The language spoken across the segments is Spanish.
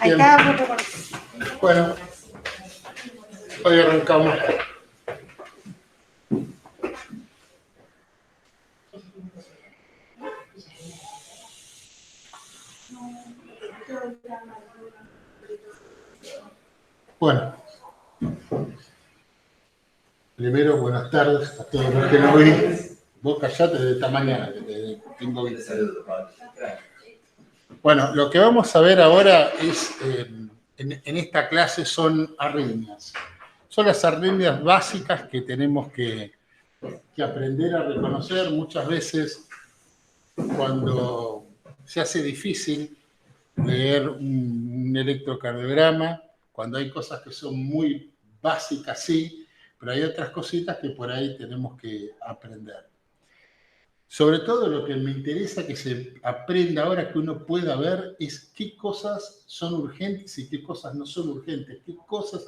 Bien. Acá, Bueno, hoy arrancamos. Bueno, primero buenas tardes a todos los que no vi. Vos callate de esta mañana que te tengo vista. Bueno, lo que vamos a ver ahora es, en esta clase son arritmias. Son las arritmias básicas que tenemos que aprender a reconocer. Muchas veces cuando se hace difícil leer un electrocardiograma, cuando hay cosas que son muy básicas, sí, pero hay otras cositas que por ahí tenemos que aprender. Sobre todo lo que me interesa que se aprenda ahora, que uno pueda ver, es qué cosas son urgentes y qué cosas no son urgentes, qué cosas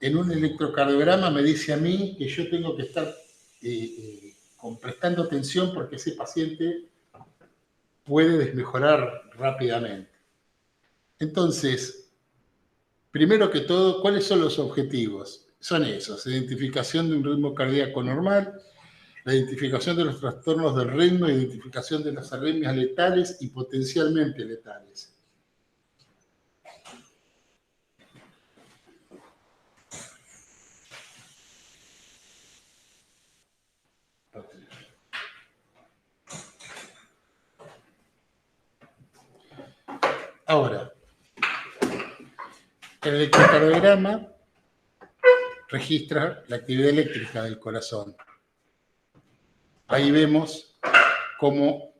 en un electrocardiograma me dice a mí que yo tengo que estar prestando atención porque ese paciente puede desmejorar rápidamente. Entonces, primero que todo, ¿cuáles son los objetivos? Son esos: identificación de un ritmo cardíaco normal, la identificación de los trastornos del ritmo, identificación de las arritmias letales y potencialmente letales. Ahora, el electrocardiograma registra la actividad eléctrica del corazón. Ahí vemos cómo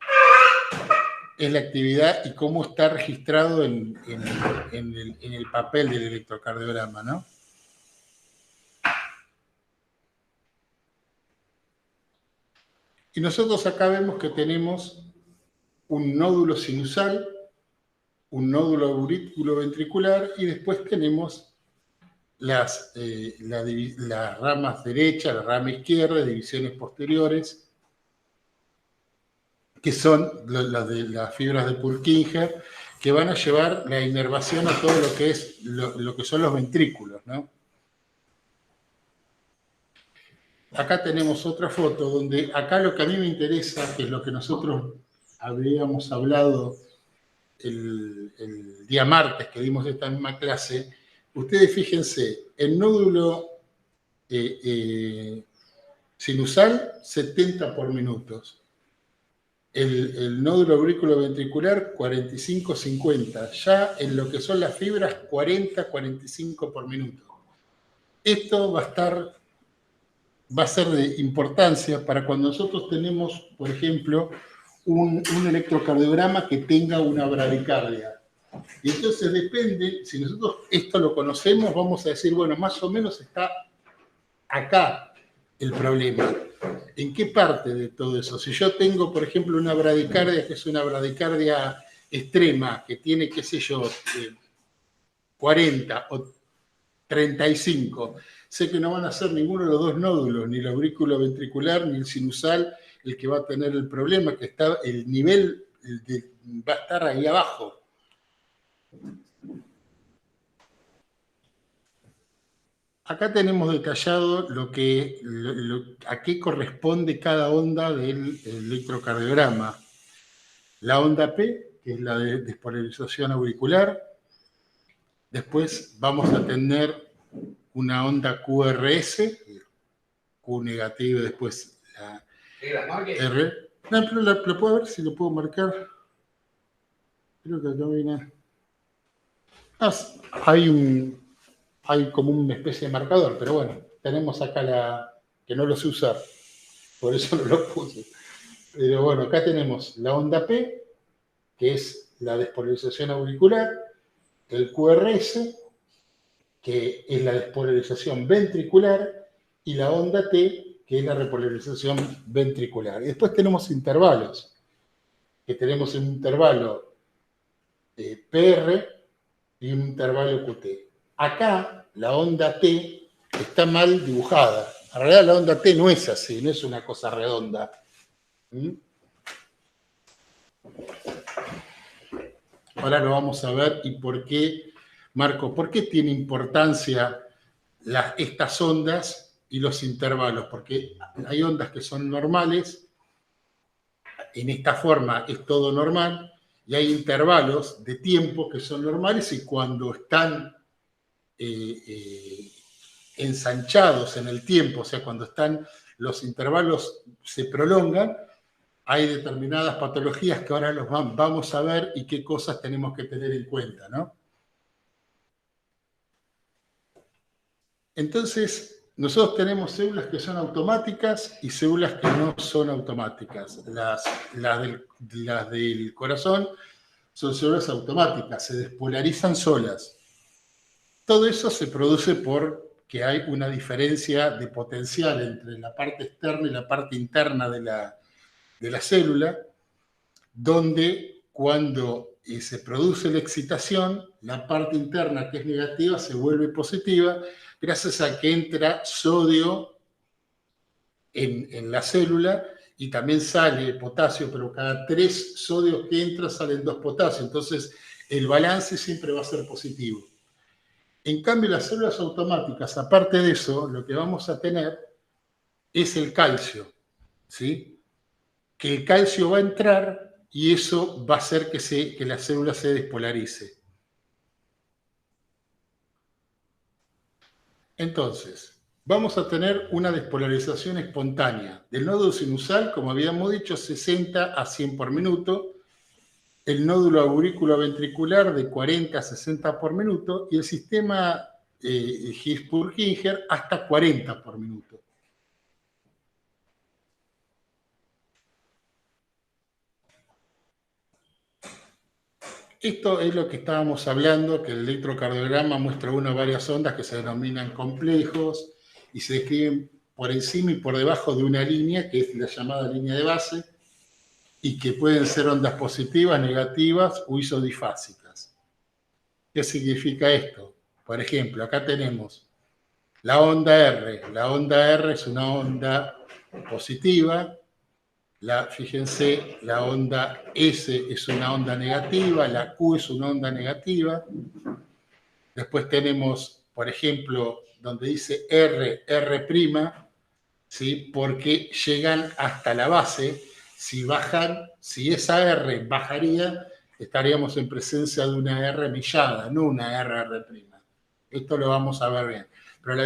es la actividad y cómo está registrado en el papel del electrocardiograma, ¿no? Y nosotros acá vemos que tenemos un nódulo sinusal, un nódulo auriculoventricular y después tenemos las ramas derecha, la rama izquierda, divisiones posteriores, que son las fibras de Purkinje, que van a llevar la inervación a todo lo que es lo que son los ventrículos, ¿no? Acá tenemos otra foto donde acá lo que a mí me interesa, que es lo que nosotros habíamos hablado el día martes que dimos esta misma clase. Ustedes fíjense, el nódulo sinusal 70 por minutos. El nódulo aurículo-ventricular 45-50. Ya en lo que son las fibras 40-45 por minuto. Esto va a ser de importancia para cuando nosotros tenemos, por ejemplo, un electrocardiograma que tenga una bradicardia. Y entonces depende, si nosotros esto lo conocemos, vamos a decir, bueno, más o menos está acá el problema. ¿En qué parte de todo eso? Si yo tengo, por ejemplo, una bradicardia que es una bradicardia extrema, que tiene, qué sé yo, 40 o 35, sé que no van a ser ninguno de los dos nódulos, ni el aurículo ventricular, ni el sinusal, el que va a tener el problema, que está el nivel va a estar ahí abajo. Acá tenemos detallado a qué corresponde cada onda del electrocardiograma. La onda P, que es la de despolarización auricular. Después vamos a tener una onda QRS, Q negativo, después la R. No, pero lo puedo ver si lo puedo marcar. Creo que acá viene. Hay como una especie de marcador, pero bueno, tenemos acá que no lo sé usar, por eso no lo puse. Pero bueno, acá tenemos la onda P, que es la despolarización auricular, el QRS, que es la despolarización ventricular, y la onda T, que es la repolarización ventricular. Y después tenemos intervalos, que tenemos un intervalo PR y un intervalo QT. Acá, la onda T está mal dibujada. En realidad la onda T no es así, no es una cosa redonda. Ahora lo vamos a ver y por qué, Marco, ¿por qué tiene importancia estas ondas y los intervalos? Porque hay ondas que son normales, en esta forma es todo normal, y hay intervalos de tiempo que son normales y cuando están ensanchados en el tiempo, o sea, cuando están los intervalos se prolongan, hay determinadas patologías que ahora vamos a ver y qué cosas tenemos que tener en cuenta, ¿no? Entonces, nosotros tenemos células que son automáticas y células que no son automáticas. Las del corazón son células automáticas, se despolarizan solas. Todo eso se produce porque hay una diferencia de potencial entre la parte externa y la parte interna de la célula, donde cuando se produce la excitación, la parte interna que es negativa se vuelve positiva gracias a que entra sodio en la célula y también sale potasio, pero cada 3 sodios que entra salen 2 potasios. Entonces, el balance siempre va a ser positivo. En cambio, las células automáticas, aparte de eso, lo que vamos a tener es el calcio, ¿sí? Que el calcio va a entrar y eso va a hacer que la célula se despolarice. Entonces, vamos a tener una despolarización espontánea del nódulo sinusal, como habíamos dicho, 60 a 100 por minuto, el nódulo aurículo-ventricular de 40 a 60 por minuto y el sistema His-Purkinje hasta 40 por minuto. Esto es lo que estábamos hablando, que el electrocardiograma muestra una o varias ondas que se denominan complejos y se describen por encima y por debajo de una línea, que es la llamada línea de base, y que pueden ser ondas positivas, negativas o isodifásicas. ¿Qué significa esto? Por ejemplo, acá tenemos la onda R. La onda R es una onda positiva. Fíjense, la onda S es una onda negativa, la Q es una onda negativa. Después tenemos, por ejemplo, donde dice R, R', ¿sí? Porque llegan hasta la base. Si esa R bajaría, estaríamos en presencia de una R millada, no una R'. Esto lo vamos a ver bien. Pero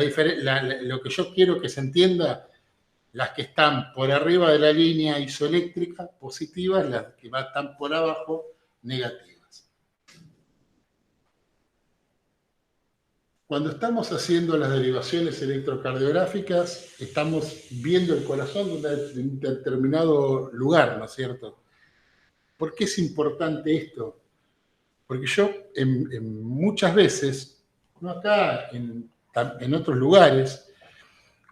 lo que yo quiero que se entienda, las que están por arriba de la línea isoeléctrica, positivas, las que están por abajo, negativas. Cuando estamos haciendo las derivaciones electrocardiográficas, estamos viendo el corazón de un determinado lugar, ¿no es cierto? ¿Por qué es importante esto? Porque yo muchas veces, no acá, en otros lugares,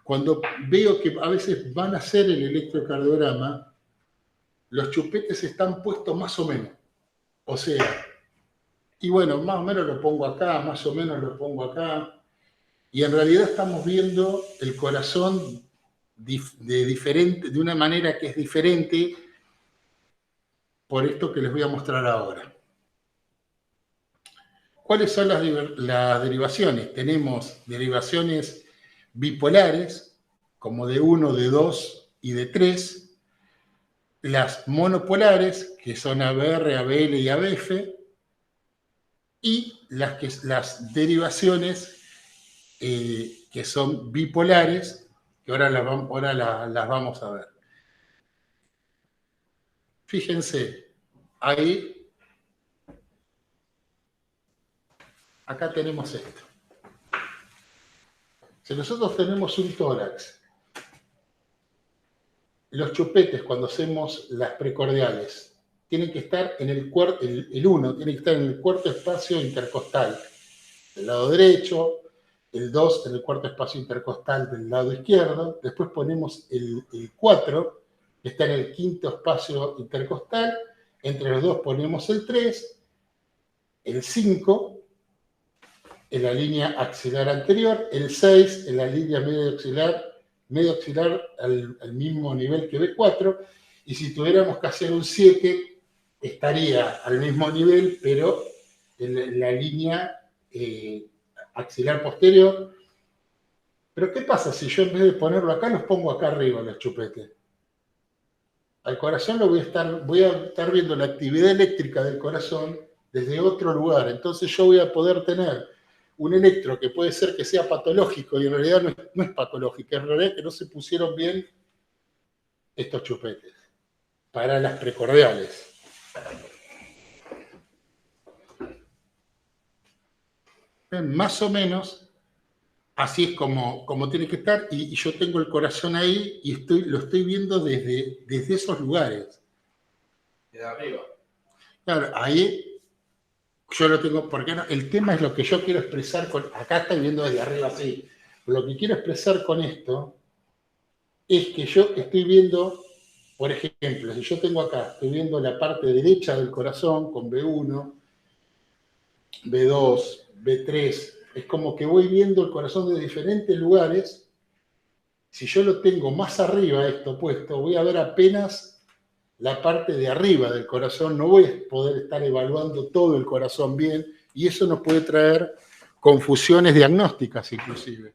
cuando veo que a veces van a hacer el electrocardiograma, los chupetes están puestos más o menos. O sea, y bueno, más o menos lo pongo acá, más o menos lo pongo acá. Y en realidad estamos viendo el corazón de una manera que es diferente por esto que les voy a mostrar ahora. ¿Cuáles son las derivaciones? Tenemos derivaciones bipolares, como de 1, de 2 y de 3. Las monopolares, que son ABR, ABL y ABF, y las derivaciones que son bipolares, que ahora las vamos a ver. Fíjense, ahí, acá tenemos esto. Si nosotros tenemos un tórax, los chupetes cuando hacemos las precordiales tienen que estar en el 1 tiene que estar en el cuarto espacio intercostal del lado derecho, el 2 en el cuarto espacio intercostal del lado izquierdo, después ponemos el 4, que está en el quinto espacio intercostal, entre los dos ponemos el 3, el 5 en la línea axilar anterior, el 6 en la línea medio axilar al mismo nivel que B4, y si tuviéramos que hacer un 7, estaría al mismo nivel, pero en la línea axilar posterior. Pero ¿qué pasa si yo en vez de ponerlo acá, los pongo acá arriba, los chupetes? Al corazón voy a estar viendo la actividad eléctrica del corazón desde otro lugar. Entonces yo voy a poder tener un electro que puede ser que sea patológico y en realidad no es patológico, en realidad que no se pusieron bien estos chupetes para las precordiales. Más o menos así es como tiene que estar y yo tengo el corazón ahí y lo estoy viendo desde esos lugares. Desde arriba. Claro, ahí yo lo tengo, porque no, el tema es lo que yo quiero expresar acá estoy viendo desde arriba así, lo que quiero expresar con esto es que yo estoy viendo, por ejemplo, si yo tengo acá, estoy viendo la parte derecha del corazón con B1, B2, B3, es como que voy viendo el corazón de diferentes lugares. Si yo lo tengo más arriba esto puesto, voy a ver apenas la parte de arriba del corazón, no voy a poder estar evaluando todo el corazón bien y eso nos puede traer confusiones diagnósticas inclusive.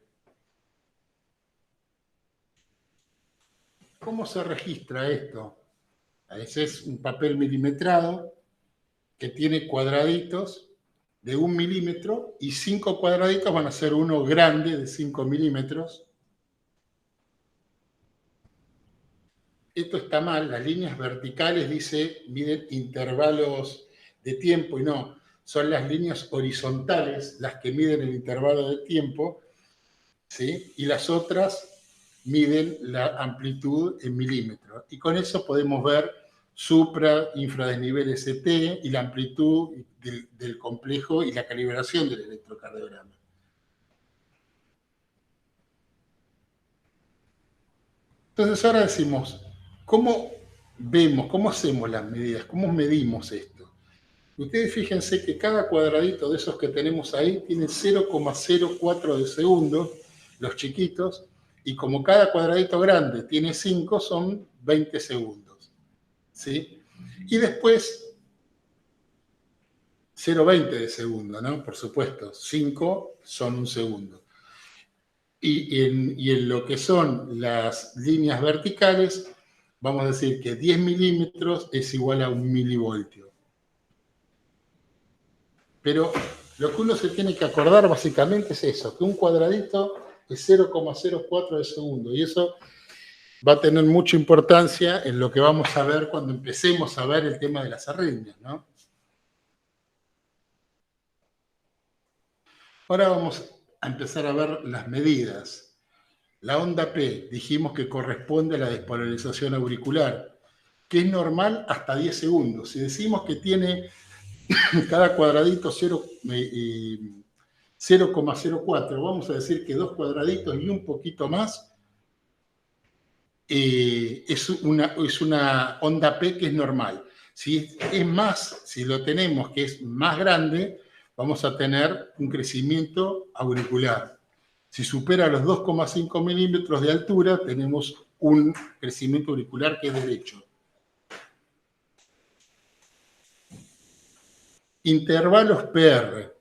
¿Cómo se registra esto? Ese es un papel milimetrado que tiene cuadraditos de 1 milímetro y 5 cuadraditos van a ser uno grande de 5 milímetros. Esto está mal, las líneas verticales miden intervalos de tiempo y no, son las líneas horizontales las que miden el intervalo de tiempo, ¿sí? Y las otras miden la amplitud en milímetros. Y con eso podemos ver supra, infradesnivel ST y la amplitud del complejo y la calibración del electrocardiograma. Entonces ahora decimos, ¿cómo vemos, cómo hacemos las medidas, cómo medimos esto? Ustedes fíjense que cada cuadradito de esos que tenemos ahí tiene 0,04 de segundo, los chiquitos, y como cada cuadradito grande tiene 5, son 20 segundos. ¿Sí? Y después 0,20 de segundo, ¿no? Por supuesto, 5 son un segundo. Y en lo que son las líneas verticales, vamos a decir que 10 milímetros es igual a 1 milivoltio. Pero lo que uno se tiene que acordar básicamente es eso, que un cuadradito es 0,04 de segundo. Y eso va a tener mucha importancia en lo que vamos a ver cuando empecemos a ver el tema de las arritmias, ¿no? Ahora vamos a empezar a ver las medidas. La onda P dijimos que corresponde a la despolarización auricular, que es normal hasta 10 segundos. Si decimos que tiene cada cuadradito 0,04, vamos a decir que 2 cuadraditos y un poquito más, es una onda P que es normal. Si es más, si lo tenemos que es más grande, vamos a tener un crecimiento auricular. Si supera los 2,5 milímetros de altura, tenemos un crecimiento auricular que es derecho. Intervalos PR.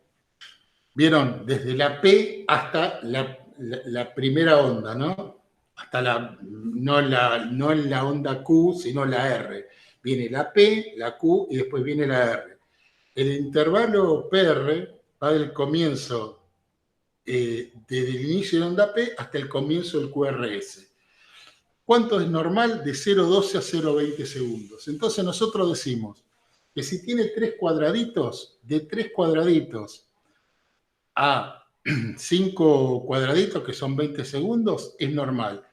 ¿Vieron? Desde la P hasta la primera onda, ¿no? Hasta no en la onda Q, sino la R. Viene la P, la Q y después viene la R. El intervalo PR va del comienzo, desde el inicio de onda P hasta el comienzo del QRS. ¿Cuánto es normal? De 0,12 a 0,20 segundos. Entonces nosotros decimos que si tiene 3 cuadraditos, de 3 cuadraditos a 5 cuadraditos, que son 20 segundos, es normal.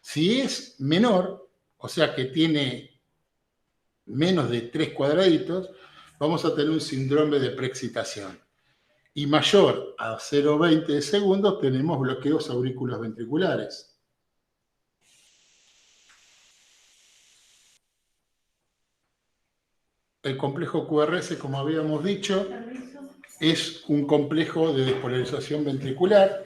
Si es menor, o sea que tiene menos de 3 cuadraditos, vamos a tener un síndrome de preexcitación. Y mayor a 0,20 segundos tenemos bloqueos aurículos ventriculares. El complejo QRS, como habíamos dicho, es un complejo de despolarización ventricular.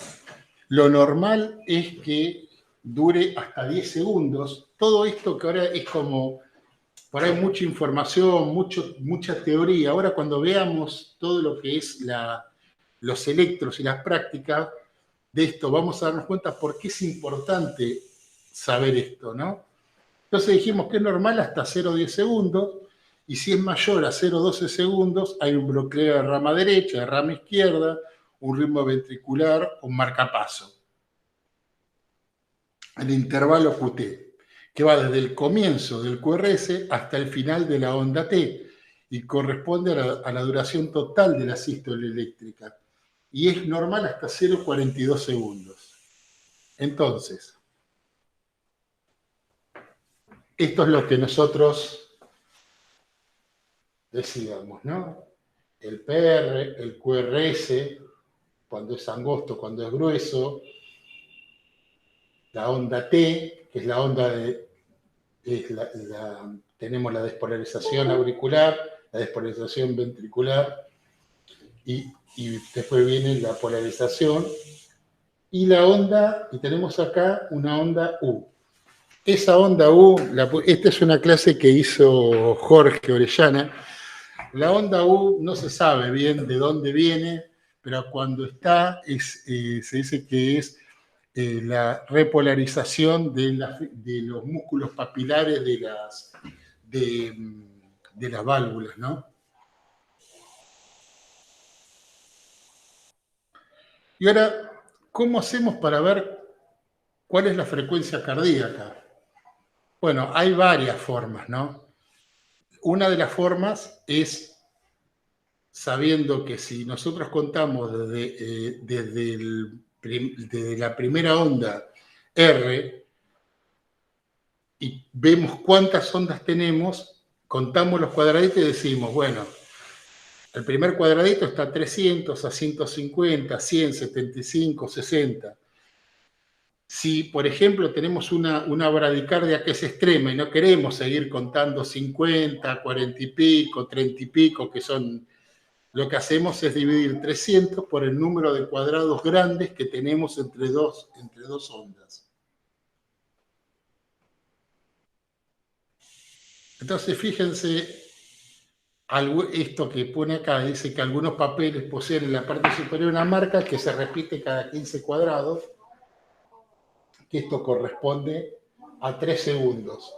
Lo normal es que dure hasta 10 segundos. Todo esto que ahora es como por ahí mucha información, mucha teoría. Ahora cuando veamos todo lo que es los electros y las prácticas de esto, vamos a darnos cuenta por qué es importante saber esto, ¿no? Entonces dijimos que es normal hasta 0,10 segundos, y si es mayor a 0,12 segundos, hay un bloqueo de rama derecha, de rama izquierda, un ritmo ventricular, un marcapaso. El intervalo QT, que va desde el comienzo del QRS hasta el final de la onda T, y corresponde a la duración total de la sístole eléctrica. Y es normal hasta 0,42 segundos. Entonces, esto es lo que nosotros decíamos, ¿no? El PR, el QRS, cuando es angosto, cuando es grueso, la onda T, que es la onda de... tenemos la despolarización auricular, la despolarización ventricular, y después viene la polarización, y la onda, y tenemos acá una onda U. Esa onda U, esta es una clase que hizo Jorge Orellana. La onda U no se sabe bien de dónde viene, pero cuando está, se dice que es la repolarización de los músculos papilares de las válvulas, ¿no? Y ahora, ¿cómo hacemos para ver cuál es la frecuencia cardíaca? Bueno, hay varias formas, ¿no? Una de las formas es sabiendo que si nosotros contamos desde la primera onda R y vemos cuántas ondas tenemos, contamos los cuadraditos y decimos, bueno, el primer cuadradito está a 300, a 150, 100, 75, 60. Si, por ejemplo, tenemos una bradicardia que es extrema y no queremos seguir contando 50, 40 y pico, 30 y pico, que son... Lo que hacemos es dividir 300 por el número de cuadrados grandes que tenemos entre dos ondas. Entonces, fíjense, esto que pone acá, dice que algunos papeles poseen en la parte superior una marca que se repite cada 15 cuadrados, que esto corresponde a 3 segundos.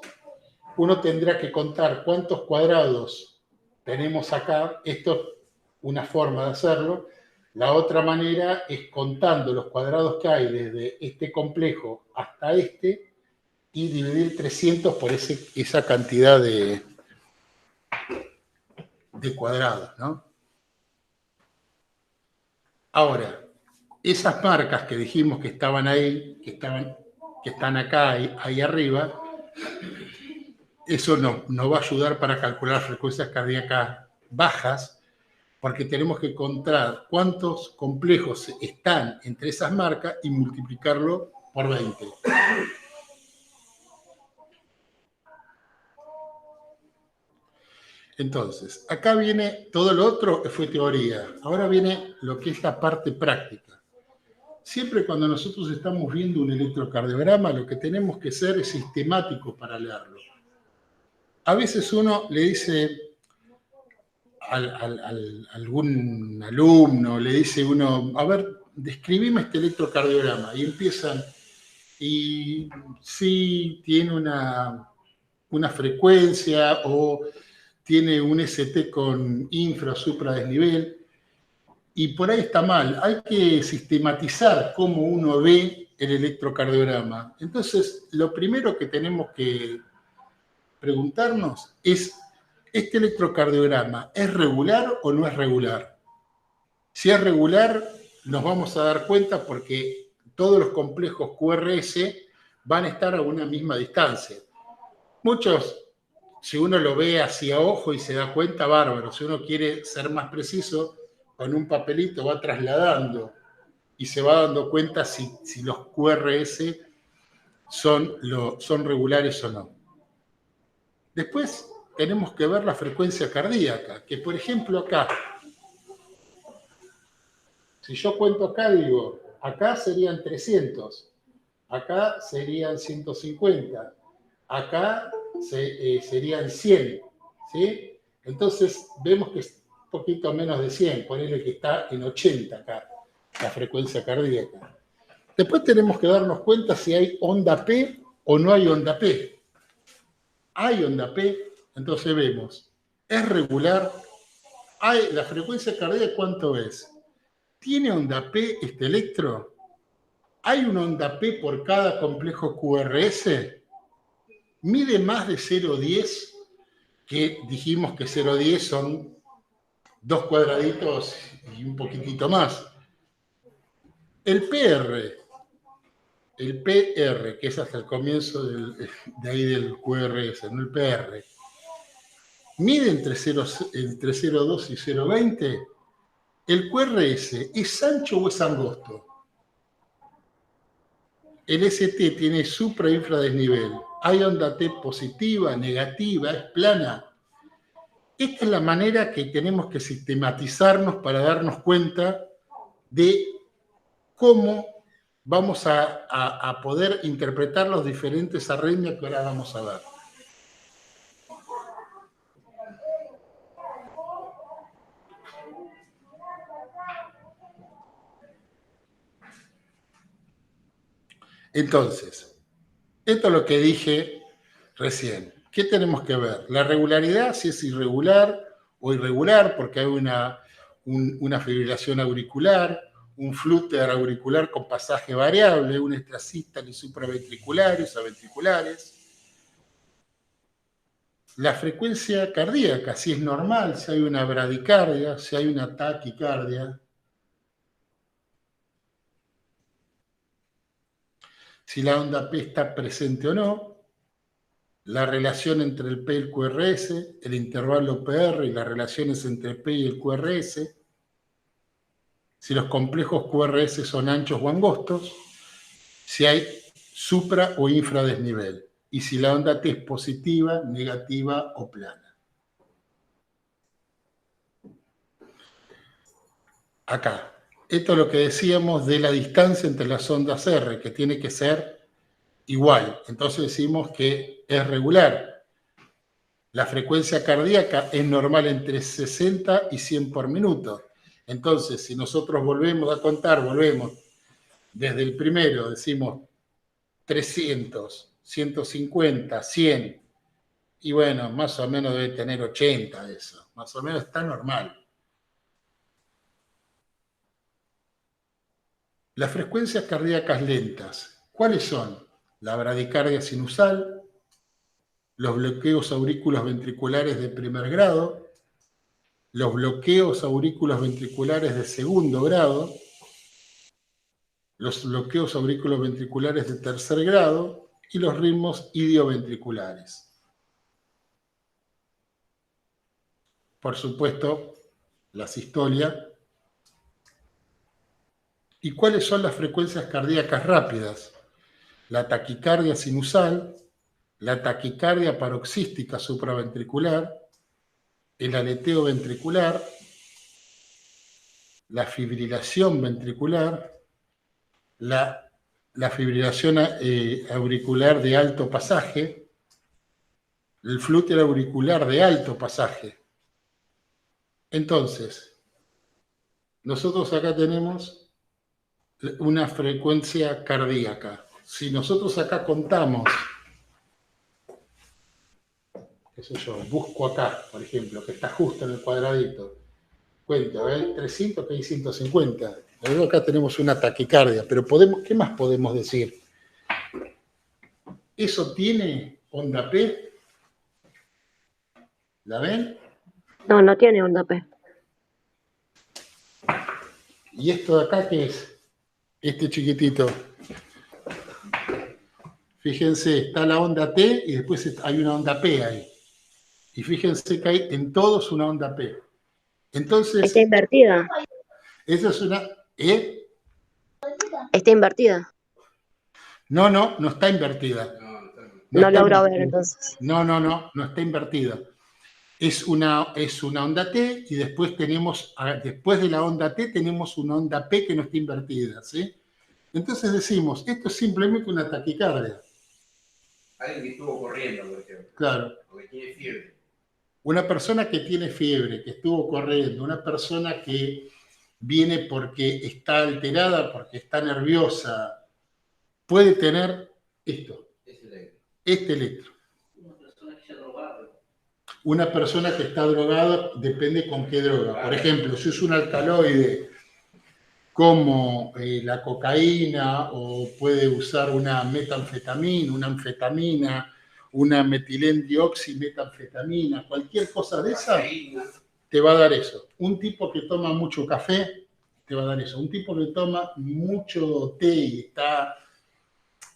Uno tendrá que contar cuántos cuadrados tenemos acá. Esto es una forma de hacerlo. La otra manera es contando los cuadrados que hay desde este complejo hasta este y dividir 300 por esa cantidad de cuadrados, ¿no? Ahora, esas marcas que dijimos que estaban ahí, que están acá, ahí arriba, eso nos va a ayudar para calcular frecuencias cardíacas bajas, porque tenemos que encontrar cuántos complejos están entre esas marcas y multiplicarlo por 20. Entonces, acá viene todo lo otro, fue teoría. Ahora viene lo que es la parte práctica. Siempre cuando nosotros estamos viendo un electrocardiograma, lo que tenemos que ser es sistemático para leerlo. A veces uno le dice a algún alumno, le dice uno, a ver, describime este electrocardiograma, y empiezan, y sí tiene una frecuencia o tiene un ST con infra o supradesnivel, y por ahí está mal. Hay que sistematizar cómo uno ve el electrocardiograma. Entonces, lo primero que tenemos que preguntarnos es, ¿este electrocardiograma es regular o no es regular? Si es regular, nos vamos a dar cuenta porque todos los complejos QRS van a estar a una misma distancia. Muchos, si uno lo ve hacia ojo y se da cuenta, bárbaro. Si uno quiere ser más preciso, con un papelito va trasladando y se va dando cuenta si los QRS son regulares o no. Después tenemos que ver la frecuencia cardíaca, que por ejemplo acá, si yo cuento acá, digo, acá serían 300, acá serían 150, acá serían 100, ¿sí? Entonces vemos que es un poquito menos de 100, ponele que está en 80 acá, la frecuencia cardíaca. Después tenemos que darnos cuenta si hay onda P o no hay onda P. Hay onda P, entonces vemos, es regular, la frecuencia cardíaca, ¿cuánto es? ¿Tiene onda P este electro? ¿Hay una onda P por cada complejo QRS? ¿Mide más de 0,10? Que dijimos que 0,10 son 2 cuadraditos y un poquitito más. El PR, que es hasta el comienzo de ahí del QRS, no el PR, mide entre 0,2 y 0,20. ¿El QRS es ancho o es angosto? El ST tiene supra e infradesnivel. ¿Hay onda T positiva, negativa, es plana? Esta es la manera que tenemos que sistematizarnos para darnos cuenta de cómo vamos a poder interpretar los diferentes arritmias que ahora vamos a ver. Entonces, esto es lo que dije recién. ¿Qué tenemos que ver? La regularidad, si es irregular o irregular, porque hay una fibrilación auricular, un flúter auricular con pasaje variable, un extrasístole supraventriculares o ventriculares. La frecuencia cardíaca, si es normal, si hay una bradicardia, si hay una taquicardia. Si la onda P está presente o no, la relación entre el P y el QRS, el intervalo PR y las relaciones entre el P y el QRS, si los complejos QRS son anchos o angostos, si hay supra o infradesnivel, y si la onda T es positiva, negativa o plana. Acá, esto es lo que decíamos de la distancia entre las ondas R, que tiene que ser igual. Entonces decimos que es regular. La frecuencia cardíaca es normal entre 60 y 100 por minuto. Entonces, si nosotros volvemos a contar, volvemos desde el primero, decimos 300, 150, 100, y bueno, más o menos debe tener 80 eso, más o menos está normal. Las frecuencias cardíacas lentas, ¿cuáles son? La bradicardia sinusal, los bloqueos aurículos ventriculares de primer grado, los bloqueos aurículos ventriculares de segundo grado, los bloqueos aurículos ventriculares de tercer grado y los ritmos idioventriculares. Por supuesto, la sistolia. ¿Y cuáles son las frecuencias cardíacas rápidas? La taquicardia sinusal, la taquicardia paroxística supraventricular, el aleteo ventricular, la fibrilación ventricular, la fibrilación auricular de alto pasaje, el flúter auricular de alto pasaje. Entonces, nosotros acá tenemos una frecuencia cardíaca. Si nosotros acá contamos, qué sé yo, busco acá, por ejemplo, que está justo en el cuadradito, cuento, 300, que hay 150. Luego acá tenemos una taquicardia, pero ¿qué más podemos decir? ¿Eso tiene onda P? ¿La ven? No, no tiene onda P. ¿Y esto de acá qué es? Este chiquitito. Fíjense, está la onda T y después hay una onda P ahí. Y fíjense que hay en todos una onda P. Entonces... Está invertida. Esa es una... Está invertida. No, no está invertida. No logro ver entonces. No está invertida. Es una onda T y después después de la onda T tenemos una onda P que no está invertida, ¿sí? Entonces decimos, esto es simplemente una taquicardia. Alguien que estuvo corriendo, por ejemplo. Claro. O que tiene fiebre. Una persona que tiene fiebre, que estuvo corriendo, una persona que viene porque está alterada, porque está nerviosa, puede tener esto, este electro. Una persona que está drogada depende con qué droga. Por ejemplo, si es un alcaloide como la cocaína, o puede usar una metanfetamina, una anfetamina, una metilendioximetanfetamina, cualquier cosa de esa, te va a dar eso. Un tipo que toma mucho café, te va a dar eso. Un tipo que toma mucho té y está...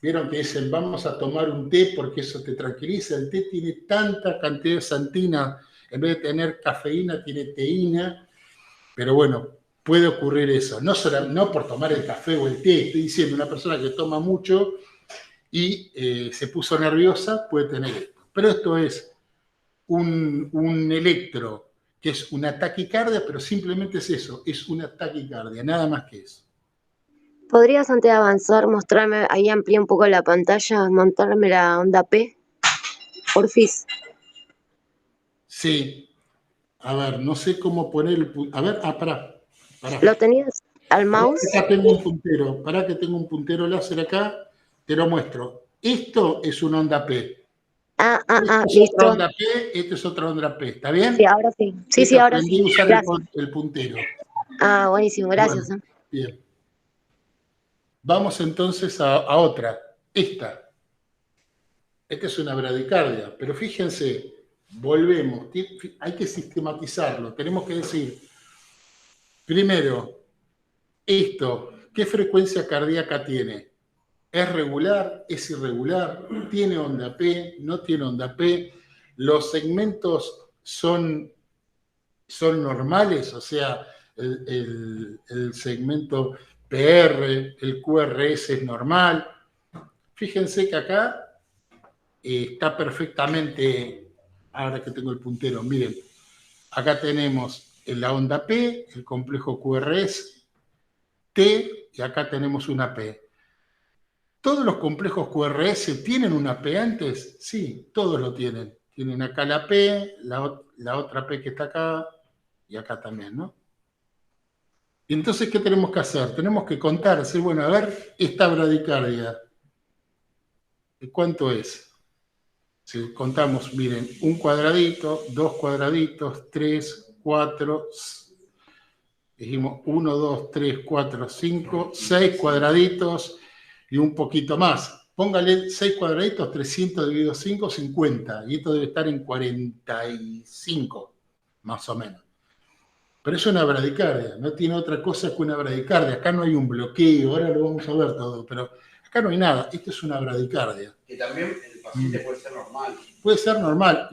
Vieron que dicen, vamos a tomar un té porque eso te tranquiliza. El té tiene tanta cantidad de santina, en vez de tener cafeína, tiene teína. Pero bueno, puede ocurrir eso. No por tomar el café o el té, estoy diciendo, una persona que toma mucho y se puso nerviosa puede tener esto. Pero esto es un electro, que es una taquicardia, pero simplemente es eso, es una taquicardia, nada más que eso. ¿Podrías antes de avanzar mostrarme, ahí amplié un poco la pantalla, montarme la onda P? Porfis. Sí. A ver, no sé cómo poner el puntero. A ver, pará. ¿Lo tenías al mouse? Acá tengo un puntero. Pará que tengo un puntero láser acá. Te lo muestro. Esto es una onda P. Esta es otra Listo. onda P, esta es otra onda P. ¿Está bien? Sí, ahora sí. Sí, Esta sí, ahora aprendí sí. a usar Gracias. el puntero. Buenísimo, gracias. Bueno, bien. Vamos entonces a otra. Esta. Esta es una bradicardia, pero fíjense, volvemos, hay que sistematizarlo. Tenemos que decir, primero, esto, ¿qué frecuencia cardíaca tiene? ¿Es regular? ¿Es irregular? ¿Tiene onda P? ¿No tiene onda P? ¿Los segmentos son normales? O sea, el segmento PR, el QRS es normal. Fíjense que acá está perfectamente, ahora que tengo el puntero, miren, acá tenemos la onda P, el complejo QRS, T, y acá tenemos una P. ¿Todos los complejos QRS tienen una P antes? Sí, todos lo tienen. Tienen acá la P, la otra P que está acá, y acá también, ¿no? Y entonces, ¿qué tenemos que hacer? Tenemos que contar, decir, bueno, a ver, esta bradicardia, ¿cuánto es? Si contamos, miren, un cuadradito, dos cuadraditos, 3, 4, dijimos 1, 2, 3, 4, 5, 6 cuadraditos y un poquito más. Póngale 6 cuadraditos, 300 dividido 5, 50. Y esto debe estar en 45, más o menos. Pero es una bradicardia, no tiene otra cosa que una bradicardia. Acá no hay un bloqueo, ahora lo vamos a ver todo, pero acá no hay nada. Esto es una bradicardia. Que también el paciente puede ser normal. Puede ser normal.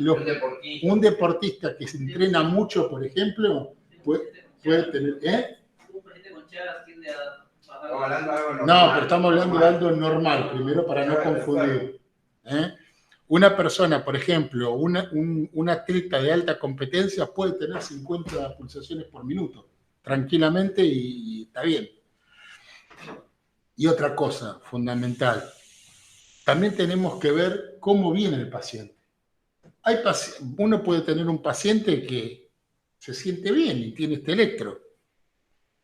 Un deportista que se entrena mucho, por ejemplo, puede tener... paciente con Chagas tiende a bajar. No, pero estamos hablando de algo normal, primero para no confundir. Una persona, por ejemplo, un atleta de alta competencia puede tener 50 pulsaciones por minuto, tranquilamente, y está bien. Y otra cosa fundamental, también tenemos que ver cómo viene el paciente. Uno puede tener un paciente que se siente bien y tiene este electro,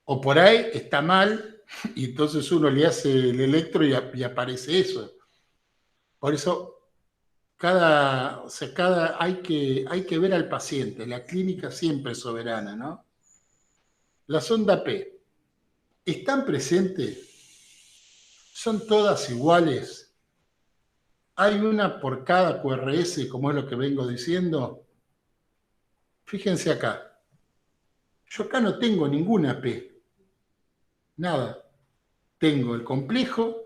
o por ahí está mal y entonces uno le hace el electro y aparece eso. Por eso hay que ver al paciente. La clínica siempre es soberana, ¿no? La sonda P, ¿están presentes? ¿Son todas iguales? ¿Hay una por cada QRS, como es lo que vengo diciendo? Fíjense acá. Yo acá no tengo ninguna P. Nada. Tengo el complejo,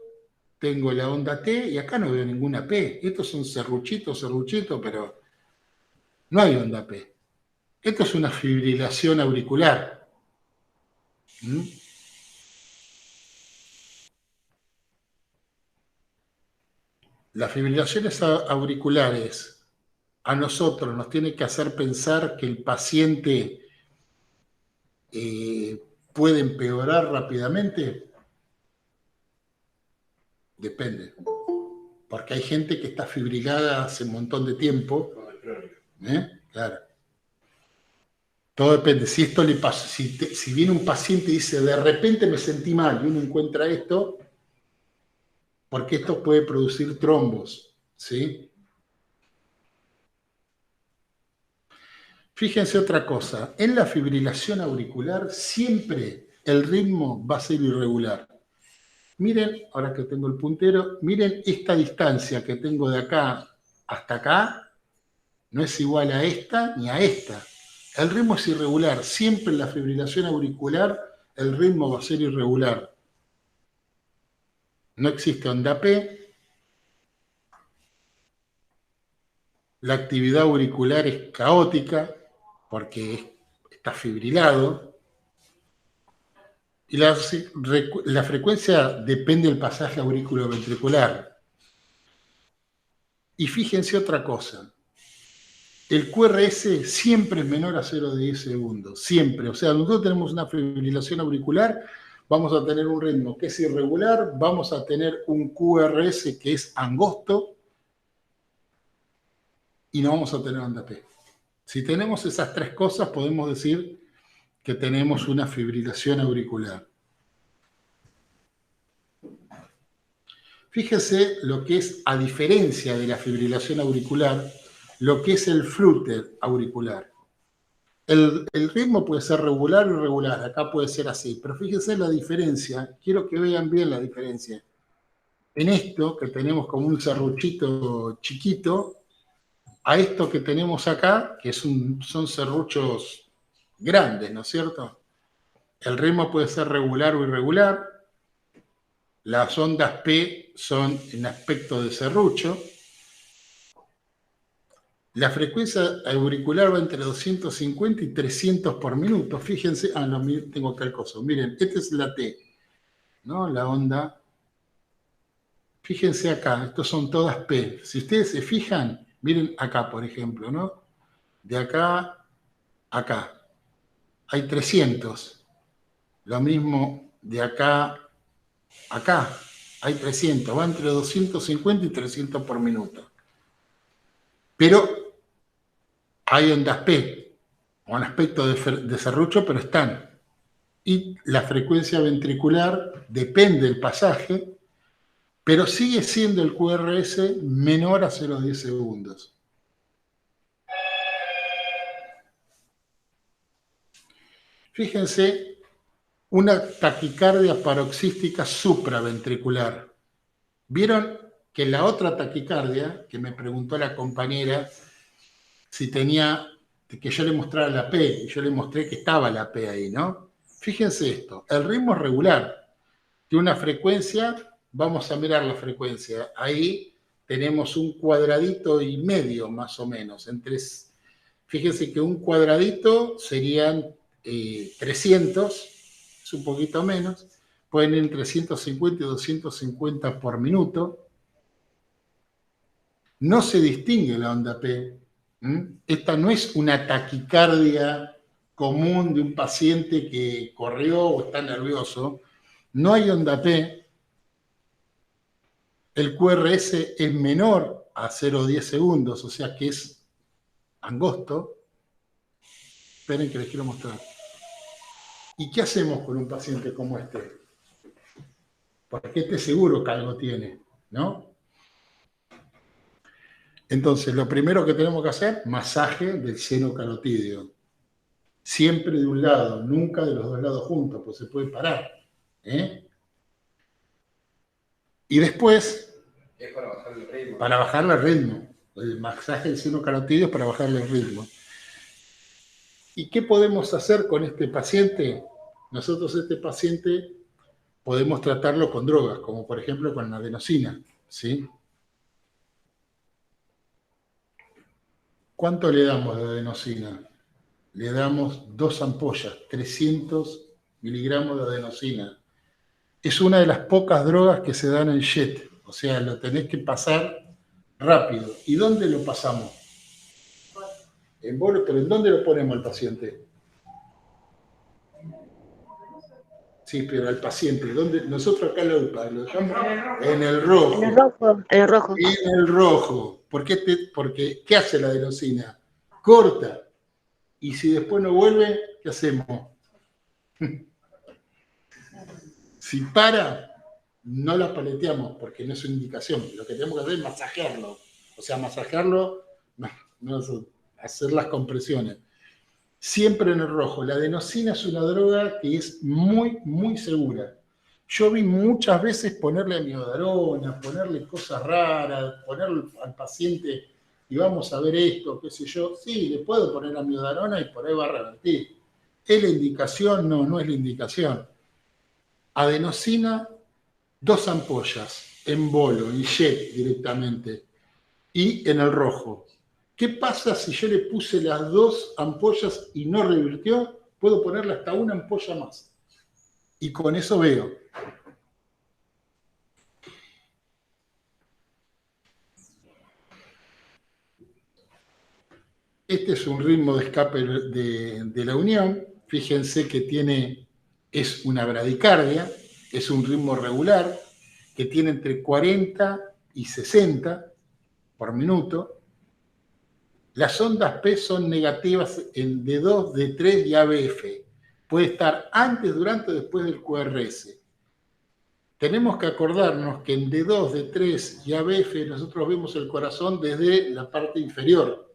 tengo la onda T y acá no veo ninguna P. Estos son serruchitos, pero no hay onda P. Esto es una fibrilación auricular. ¿Mm? Las fibrilaciones auriculares a nosotros nos tienen que hacer pensar que el paciente puede empeorar rápidamente. Depende. porque hay gente que está fibrilada hace un montón de tiempo. Con el crónico. Claro. Todo depende. Si esto le pasa, si viene un paciente y dice, de repente me sentí mal, y uno encuentra esto, porque esto puede producir trombos, ¿sí? Fíjense otra cosa, en la fibrilación auricular siempre el ritmo va a ser irregular. Miren, ahora que tengo el puntero, miren esta distancia que tengo de acá hasta acá, no es igual a esta ni a esta. El ritmo es irregular, siempre en la fibrilación auricular el ritmo va a ser irregular. No existe onda P, la actividad auricular es caótica porque está fibrilado, y la frecuencia depende del pasaje auriculoventricular. Y fíjense otra cosa, el QRS siempre es menor a 0,10 segundos, siempre. O sea, nosotros tenemos una fibrilación auricular, vamos a tener un ritmo que es irregular, vamos a tener un QRS que es angosto y no vamos a tener onda P. Si tenemos esas tres cosas, podemos decir que tenemos una fibrilación auricular. Fíjese lo que es, a diferencia de la fibrilación auricular, lo que es el flutter auricular. El ritmo puede ser regular o irregular, acá puede ser así, pero fíjense la diferencia, quiero que vean bien la diferencia. En esto, que tenemos como un serruchito chiquito, a esto que tenemos acá, que son serruchos grandes, ¿no es cierto? El ritmo puede ser regular o irregular, las ondas P son en aspecto de serrucho, la frecuencia auricular va entre 250 y 300 por minuto. Fíjense, no, tengo tal cosa. Miren, esta es la T, ¿no? La onda. Fíjense acá, estos son todas P. Si ustedes se fijan, miren acá, por ejemplo, ¿no? De acá a acá. Hay 300. Lo mismo de acá a acá. Hay 300. Va entre 250 y 300 por minuto. Pero hay ondas P, con aspecto de serrucho, pero están. Y la frecuencia ventricular depende del pasaje, pero sigue siendo el QRS menor a 0,10 segundos. Fíjense, una taquicardia paroxística supraventricular. ¿Vieron que la otra taquicardia, que me preguntó la compañera, si tenía, que yo le mostrara la P, y yo le mostré que estaba la P ahí, ¿no? Fíjense esto, el ritmo es regular, tiene una frecuencia, vamos a mirar la frecuencia, ahí tenemos un cuadradito y medio más o menos, fíjense que un cuadradito serían 300, es un poquito menos, pueden ir entre 150 y 250 por minuto, no se distingue la onda P. Esta no es una taquicardia común de un paciente que corrió o está nervioso. No hay onda P. El QRS es menor a 0,10 segundos, o sea que es angosto. Esperen que les quiero mostrar. ¿Y qué hacemos con un paciente como este? Porque este seguro que algo tiene, ¿no? Entonces, lo primero que tenemos que hacer, masaje del seno carotídeo. Siempre de un lado, nunca de los dos lados juntos, pues se puede parar. Y después, es para bajarle el ritmo. Para bajarle el ritmo. El masaje del seno carotídeo es para bajarle el ritmo. ¿Y qué podemos hacer con este paciente? Nosotros este paciente podemos tratarlo con drogas, como por ejemplo con la adenosina, ¿sí? ¿Cuánto le damos de adenosina? Le damos 2 ampollas, 300 miligramos de adenosina. Es una de las pocas drogas que se dan en jet, o sea, lo tenés que pasar rápido. ¿Y dónde lo pasamos? En bolo, pero ¿en dónde lo ponemos al paciente? Sí, pero al paciente, ¿dónde? Nosotros acá lo dejamos en el rojo. En el rojo. En el rojo. En el rojo. Porque, ¿qué hace la adenosina? Corta. Y si después no vuelve, ¿qué hacemos? Si para, no la paleteamos porque no es una indicación. Lo que tenemos que hacer es masajearlo. O sea, masajearlo, no hacer las compresiones. Siempre en el rojo. La adenosina es una droga que es muy, muy segura. Yo vi muchas veces ponerle amiodarona, ponerle cosas raras, ponerle al paciente y vamos a ver esto, qué sé yo. Sí, le puedo poner amiodarona y por ahí va a revertir. ¿Es la indicación? No, no es la indicación. Adenosina, 2 ampollas, en bolo, en jet directamente, y en el rojo. ¿Qué pasa si yo le puse las 2 ampollas y no revirtió? Puedo ponerle hasta 1 ampolla más. Y con eso veo. Este es un ritmo de escape de la unión. Fíjense que es una bradicardia, es un ritmo regular que tiene entre 40 y 60 por minuto. Las ondas P son negativas en D2, D3 y ABF. Puede estar antes, durante o después del QRS. Tenemos que acordarnos que en D2, D3 y ABF nosotros vemos el corazón desde la parte inferior.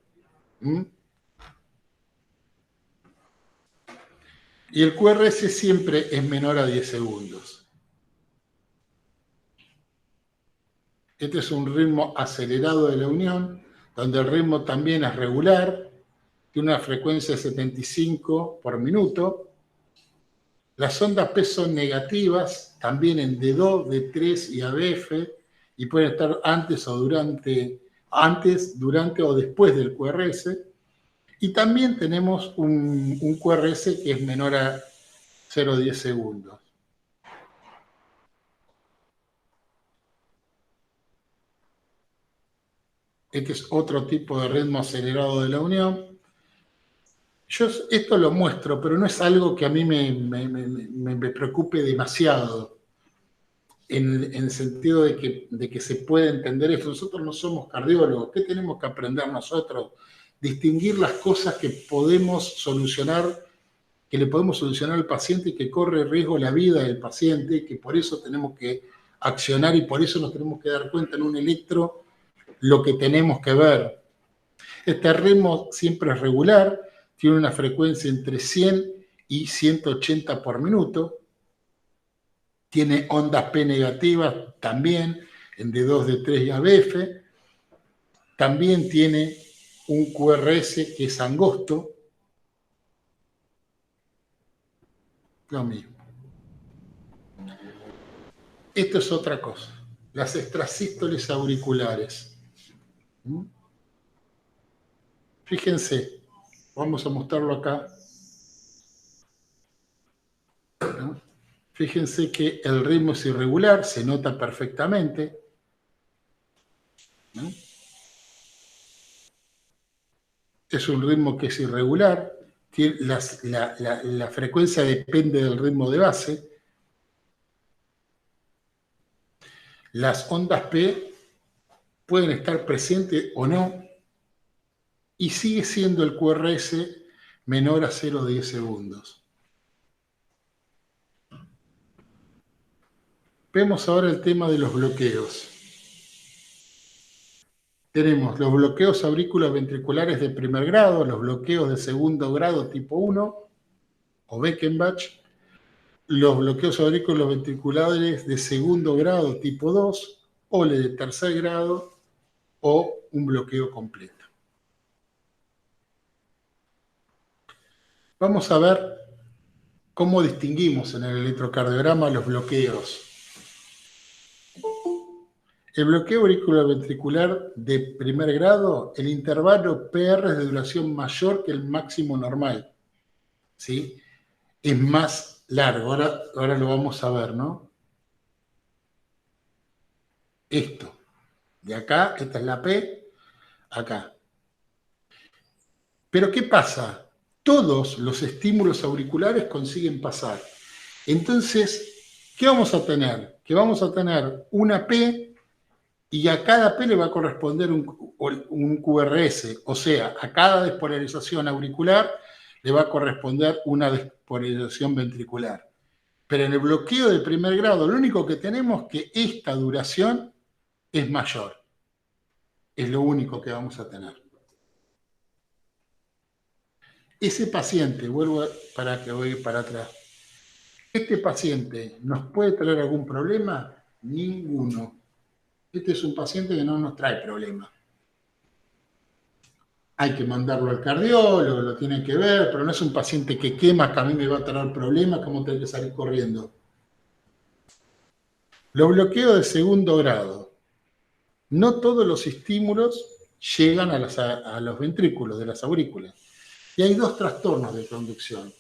Y el QRS siempre es menor a 10 segundos. Este es un ritmo acelerado de la unión, donde el ritmo también es regular, tiene una frecuencia de 75 por minuto. Las ondas P son negativas, también en D2, D3 y ABF, y pueden estar antes, durante o después del QRS. Y también tenemos un QRS que es menor a 0,10 segundos. Este es otro tipo de ritmo acelerado de la unión. Yo esto lo muestro, pero no es algo que a mí me preocupe demasiado, en el sentido de que se puede entender esto. Nosotros no somos cardiólogos. ¿Qué tenemos que aprender nosotros? Distinguir las cosas que podemos solucionar, que le podemos solucionar al paciente y que corre riesgo la vida del paciente, que por eso tenemos que accionar y por eso nos tenemos que dar cuenta en un electro lo que tenemos que ver. Este ritmo siempre es regular, tiene una frecuencia entre 100 y 180 por minuto, tiene ondas P negativas también en D2, D3 y ABF, también tiene un QRS que es angosto, lo mismo. Esto es otra cosa, las extrasístoles auriculares. Fíjense, vamos a mostrarlo acá. ¿No? Fíjense que el ritmo es irregular, se nota perfectamente. ¿No? Es un ritmo que es irregular, la frecuencia depende del ritmo de base. Las ondas P pueden estar presentes o no, y sigue siendo el QRS menor a 0,10 segundos. Vemos ahora el tema de los bloqueos. Tenemos los bloqueos auriculoventriculares de primer grado, los bloqueos de segundo grado tipo 1 o Beckenbach, los bloqueos auriculoventriculares de segundo grado tipo 2, OLE de tercer grado o un bloqueo completo. Vamos a ver cómo distinguimos en el electrocardiograma los bloqueos. El bloqueo auriculoventricular de primer grado, el intervalo PR es de duración mayor que el máximo normal. ¿Sí? Es más largo. Ahora lo vamos a ver, ¿no? Esto. De acá, esta es la P, acá. Pero ¿qué pasa? Todos los estímulos auriculares consiguen pasar. Entonces, ¿qué vamos a tener? Que vamos a tener una P y a cada P le va a corresponder un QRS, o sea, a cada despolarización auricular le va a corresponder una despolarización ventricular. Pero en el bloqueo de primer grado, lo único que tenemos es que esta duración es mayor. Es lo único que vamos a tener. Ese paciente, vuelvo para que voy para atrás, ¿este paciente nos puede traer algún problema? Ninguno. Este es un paciente que no nos trae problema. Hay que mandarlo al cardiólogo, lo tienen que ver, pero no es un paciente que quema, que a mí me va a traer problemas, como tener que salir corriendo. Los bloqueos de segundo grado. No todos los estímulos llegan a los ventrículos de las aurículas. Y hay dos trastornos de conducción.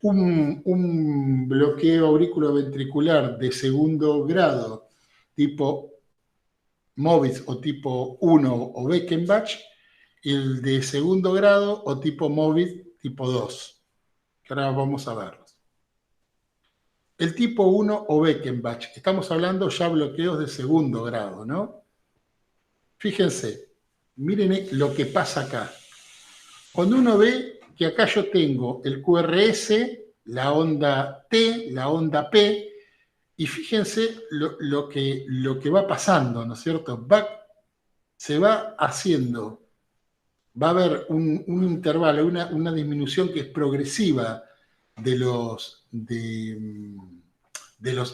Un bloqueo auriculoventricular de segundo grado, tipo Morbitz o tipo 1 o Beckenbach, y el de segundo grado o tipo Morbitz tipo 2, que ahora vamos a verlos. El tipo 1 o Beckenbach, estamos hablando ya bloqueos de segundo grado, ¿no? Fíjense, miren lo que pasa acá. Cuando uno ve que acá yo tengo el QRS, la onda T, la onda P, y fíjense lo que va pasando, ¿no es cierto? Se va haciendo, va a haber un intervalo, una disminución que es progresiva de los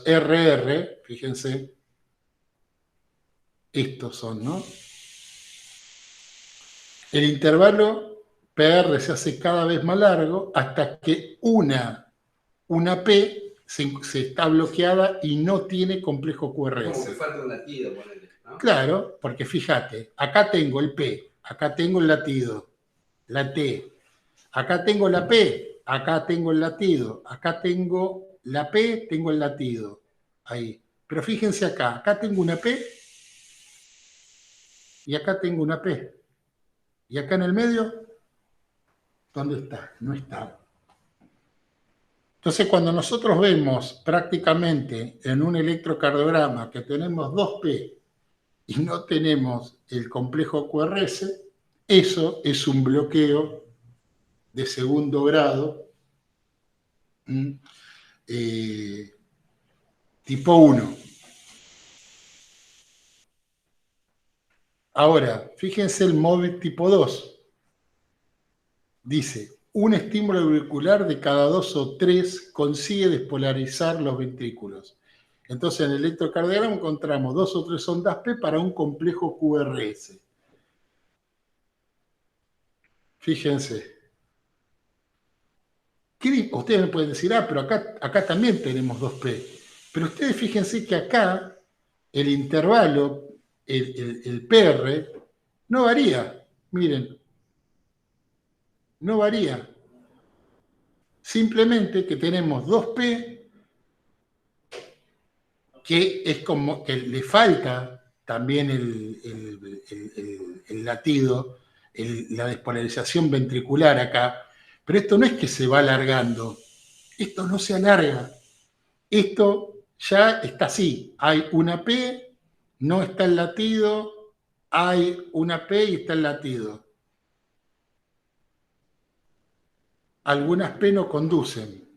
RR, fíjense, estos son, ¿no? El intervalo PR se hace cada vez más largo hasta que una P se está bloqueada y no tiene complejo QRS. Como que falta un latido, ponele, ¿no? Claro, porque fíjate, acá tengo el P, acá tengo el latido, la T, acá tengo la P, acá tengo el latido, acá tengo la P, tengo el latido, ahí. Pero fíjense acá tengo una P y acá tengo una P. Y acá en el medio, ¿dónde está? No está. Entonces, cuando nosotros vemos prácticamente en un electrocardiograma que tenemos 2P y no tenemos el complejo QRS, eso es un bloqueo de segundo grado tipo 1. Ahora, fíjense el móvil tipo 2. Dice, un estímulo auricular de cada 2 o 3 consigue despolarizar los ventrículos. Entonces, en el electrocardiograma encontramos 2 o 3 ondas P para un complejo QRS. Fíjense. Ustedes me pueden decir, pero acá también tenemos 2P. Pero ustedes fíjense que acá el intervalo, el PR, no varía. Miren, no varía. Simplemente que tenemos 2P, que es como que le falta también el latido, la despolarización ventricular acá, pero esto no es que se va alargando, esto no se alarga, esto ya está así, hay una P, no está el latido, hay una P y está el latido. Algunas P no conducen,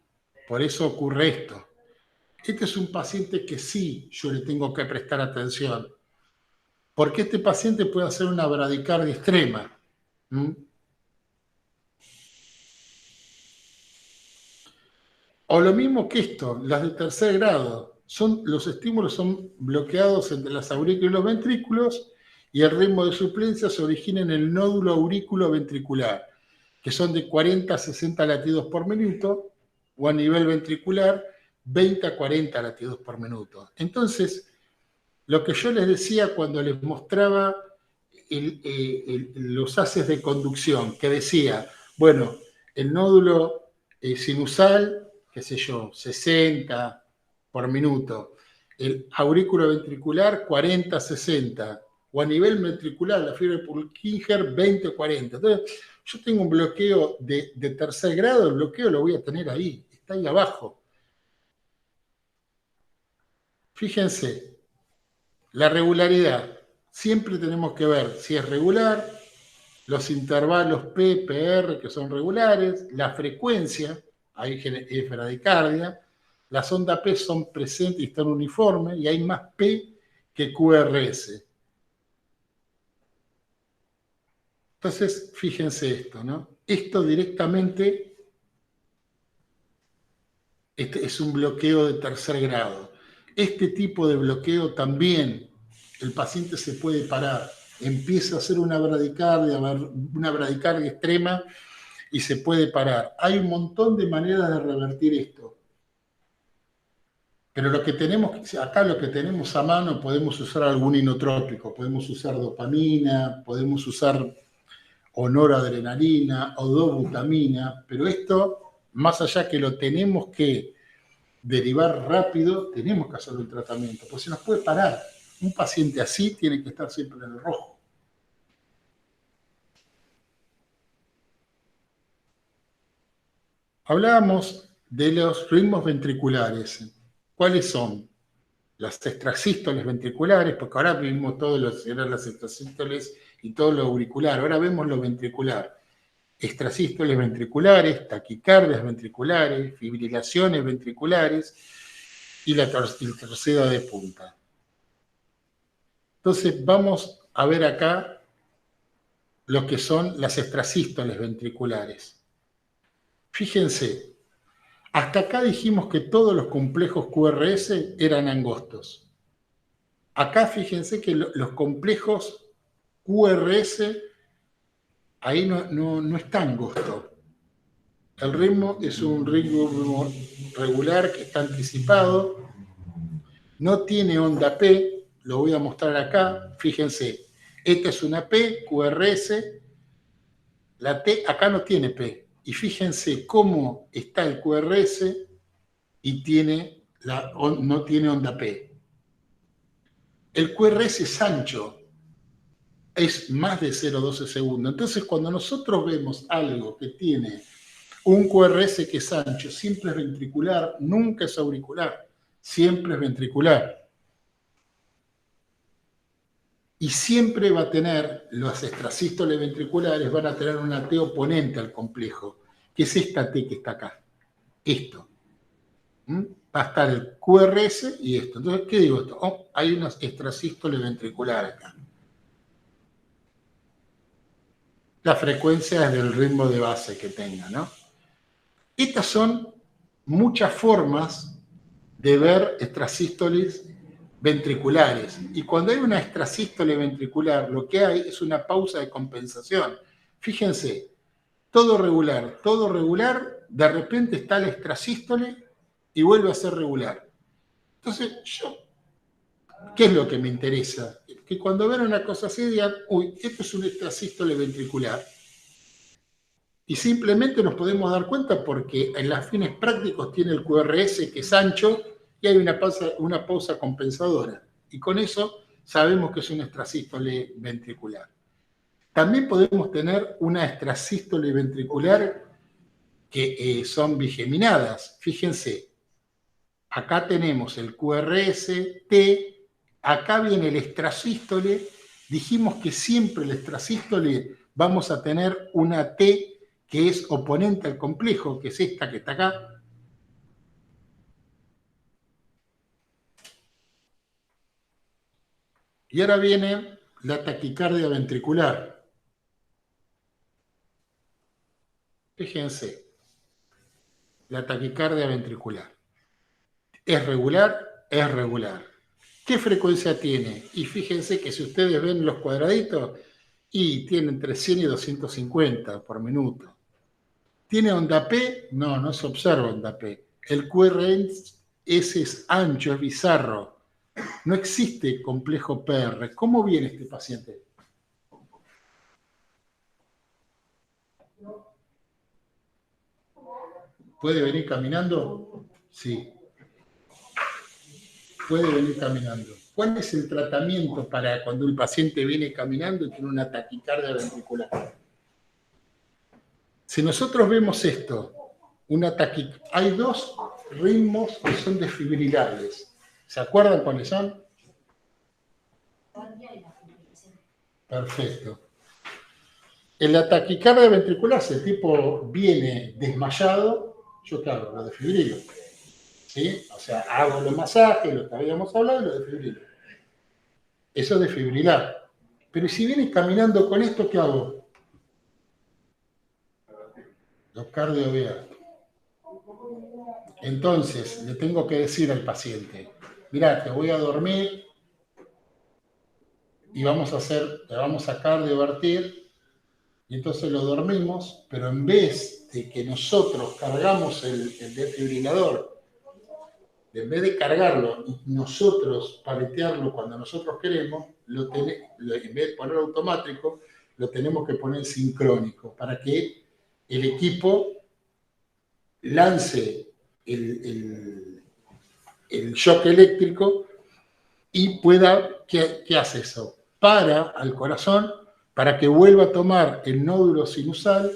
por eso ocurre esto. Este es un paciente que sí yo le tengo que prestar atención, porque este paciente puede hacer una bradicardia extrema. O lo mismo que esto, las de tercer grado, los estímulos son bloqueados entre las aurículas y los ventrículos y el ritmo de suplencia se origina en el nódulo aurículo-ventricular, que son de 40 a 60 latidos por minuto, o a nivel ventricular, 20 a 40 latidos por minuto. Entonces, lo que yo les decía cuando les mostraba los haces de conducción, que decía, bueno, el nódulo sinusal, qué sé yo, 60 por minuto, el aurículo ventricular 40 a 60, o a nivel ventricular, la fiebre de Purkinje 20 a 40. Entonces, yo tengo un bloqueo de tercer grado, el bloqueo lo voy a tener ahí, está ahí abajo. Fíjense, la regularidad. Siempre tenemos que ver si es regular, los intervalos P, PR, que son regulares, la frecuencia, ahí es bradicardia, las ondas P son presentes y están uniformes, y hay más P que QRS. Entonces, fíjense esto, ¿no? Esto directamente es un bloqueo de tercer grado. Este tipo de bloqueo también el paciente se puede parar. Empieza a hacer una bradicardia extrema y se puede parar. Hay un montón de maneras de revertir esto. Pero acá lo que tenemos a mano, podemos usar algún inotrópico, podemos usar dopamina, podemos usar o noradrenalina o dobutamina, pero esto, más allá que lo tenemos que derivar rápido, tenemos que hacer un tratamiento, porque se nos puede parar. Un paciente así tiene que estar siempre en el rojo. Hablábamos de los ritmos ventriculares. ¿Cuáles son? Las extrasístoles ventriculares, porque ahora vimos todos las extrasístoles y todo lo auricular. Ahora vemos lo ventricular. Extrasístoles ventriculares, taquicardias ventriculares, fibrilaciones ventriculares y la torcida de punta. Entonces vamos a ver acá lo que son las extrasístoles ventriculares. Fíjense, hasta acá dijimos que todos los complejos QRS eran angostos. Acá fíjense que los complejos QRS ahí no está angosto. El ritmo es un ritmo regular que está anticipado, no tiene onda P, lo voy a mostrar acá, fíjense, esta es una P, QRS, la T acá no tiene P, y fíjense cómo está el QRS y no tiene onda P. El QRS es ancho, es más de 0,12 segundos. Entonces, cuando nosotros vemos algo que tiene un QRS que es ancho, siempre es ventricular, nunca es auricular, siempre es ventricular. Y siempre va a tener, los extrasístoles ventriculares van a tener una T oponente al complejo, que es esta T que está acá. Esto. Va a estar el QRS y esto. Entonces, ¿qué digo esto? Oh, hay unos extrasístoles ventriculares acá. La frecuencia es del ritmo de base que tenga, ¿no? Estas son muchas formas de ver extrasístoles ventriculares. Y cuando hay una extrasístole ventricular, lo que hay es una pausa de compensación. Fíjense, todo regular, de repente está la extrasístole y vuelve a ser regular. Entonces, ¿qué es lo que me interesa? Que cuando vean una cosa así digan, uy, esto es un extrasístole ventricular. Y simplemente nos podemos dar cuenta porque en las fines prácticos tiene el QRS que es ancho y hay una pausa compensadora. Y con eso sabemos que es un extrasístole ventricular. También podemos tener una extrasístole ventricular que son bigeminadas. Fíjense, acá tenemos el QRS, T, acá viene el extrasístole. Dijimos que siempre el extrasístole vamos a tener una T que es oponente al complejo, que es esta que está acá. Y ahora viene la taquicardia ventricular. Fíjense, la taquicardia ventricular. ¿Es regular? Es regular. ¿Qué frecuencia tiene? Y fíjense que si ustedes ven los cuadraditos, y tiene entre 100 y 250 por minuto. ¿Tiene onda P? No, no se observa onda P. El QRS es ancho, es bizarro. No existe complejo PR. ¿Cómo viene este paciente? ¿Puede venir caminando? Sí. Puede venir caminando. ¿Cuál es el tratamiento para cuando el paciente viene caminando y tiene una taquicardia ventricular? Si nosotros vemos esto, hay dos ritmos que son desfibrilables. ¿Se acuerdan cuáles son? Perfecto. En la taquicardia ventricular, si el tipo viene desmayado, ¿yo qué hago? Lo desfibrilo. ¿Sí? O sea, hago los masajes, lo que habíamos hablado, y lo desfibrilo. Eso es desfibrilar. Pero si viene caminando con esto, ¿qué hago? Lo cardioabierto. Entonces, le tengo que decir al paciente, mirá, te voy a dormir y te vamos a cardiovertir, y entonces lo dormimos, pero en vez de que nosotros cargamos el desfibrilador, en vez de cargarlo y nosotros paletearlo cuando nosotros queremos, en vez de ponerlo automático, lo tenemos que poner sincrónico, para que el equipo lance el shock eléctrico y pueda, ¿qué hace eso? Para al corazón para que vuelva a tomar el nódulo sinusal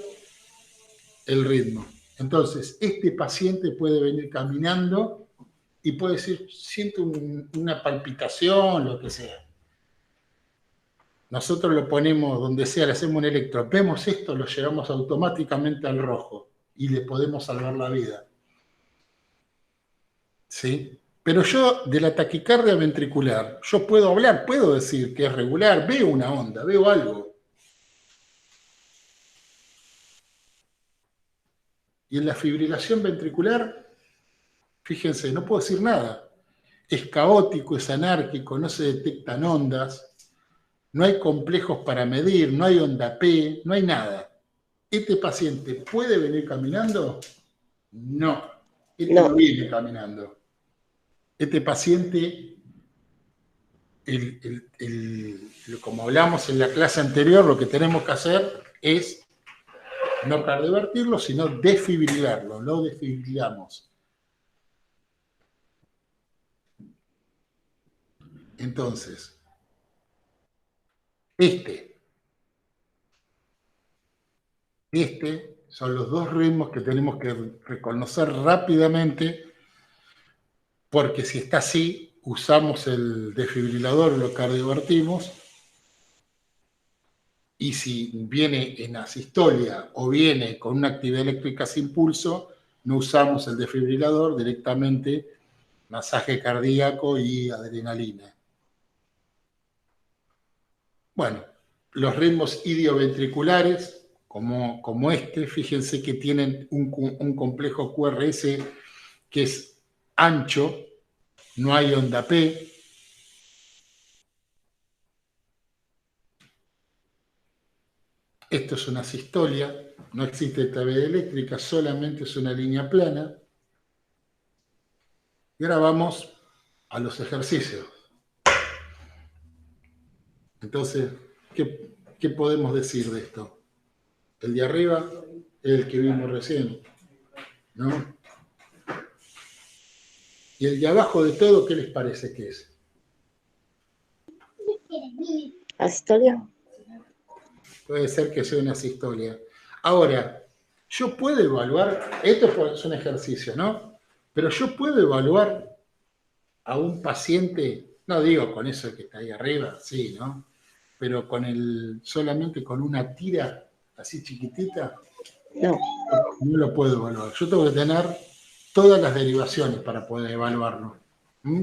el ritmo. Entonces, este paciente puede venir caminando y puede decir, siento una palpitación, lo que sea. Nosotros lo ponemos donde sea, le hacemos un electro, vemos esto, lo llevamos automáticamente al rojo y le podemos salvar la vida. ¿Sí? Pero yo, de la taquicardia ventricular, yo puedo hablar, puedo decir que es regular, veo una onda, veo algo. Y en la fibrilación ventricular, fíjense, no puedo decir nada. Es caótico, es anárquico, no se detectan ondas, no hay complejos para medir, no hay onda P, no hay nada. ¿Este paciente puede venir caminando? No. No viene caminando. Este paciente, como hablamos en la clase anterior, lo que tenemos que hacer es no cardiovertirlo, sino desfibrilarlo. Lo desfibrilamos. Entonces, este son los dos ritmos que tenemos que reconocer rápidamente, porque si está así, usamos el desfibrilador, lo cardiovertimos, y si viene en asistolia o viene con una actividad eléctrica sin pulso, no usamos el desfibrilador, directamente masaje cardíaco y adrenalina. Bueno, los ritmos idioventriculares, como este, fíjense que tienen un complejo QRS que es ancho, no hay onda P. Esto es una sistolia, no existe actividad eléctrica, solamente es una línea plana. Y ahora vamos a los ejercicios. Entonces, ¿qué podemos decir de esto? El de arriba es el que vimos recién, ¿no? Y el de abajo de todo, ¿qué les parece que es? ¿Asistolia? Puede ser que sea una asistolia. Ahora, yo puedo evaluar, esto es un ejercicio, ¿no? Pero yo puedo evaluar a un paciente, no digo con eso que está ahí arriba, sí, ¿no? Pero solamente con una tira así chiquitita, No. no lo puedo evaluar. Yo tengo que tener todas las derivaciones para poder evaluarlo. ¿Mm?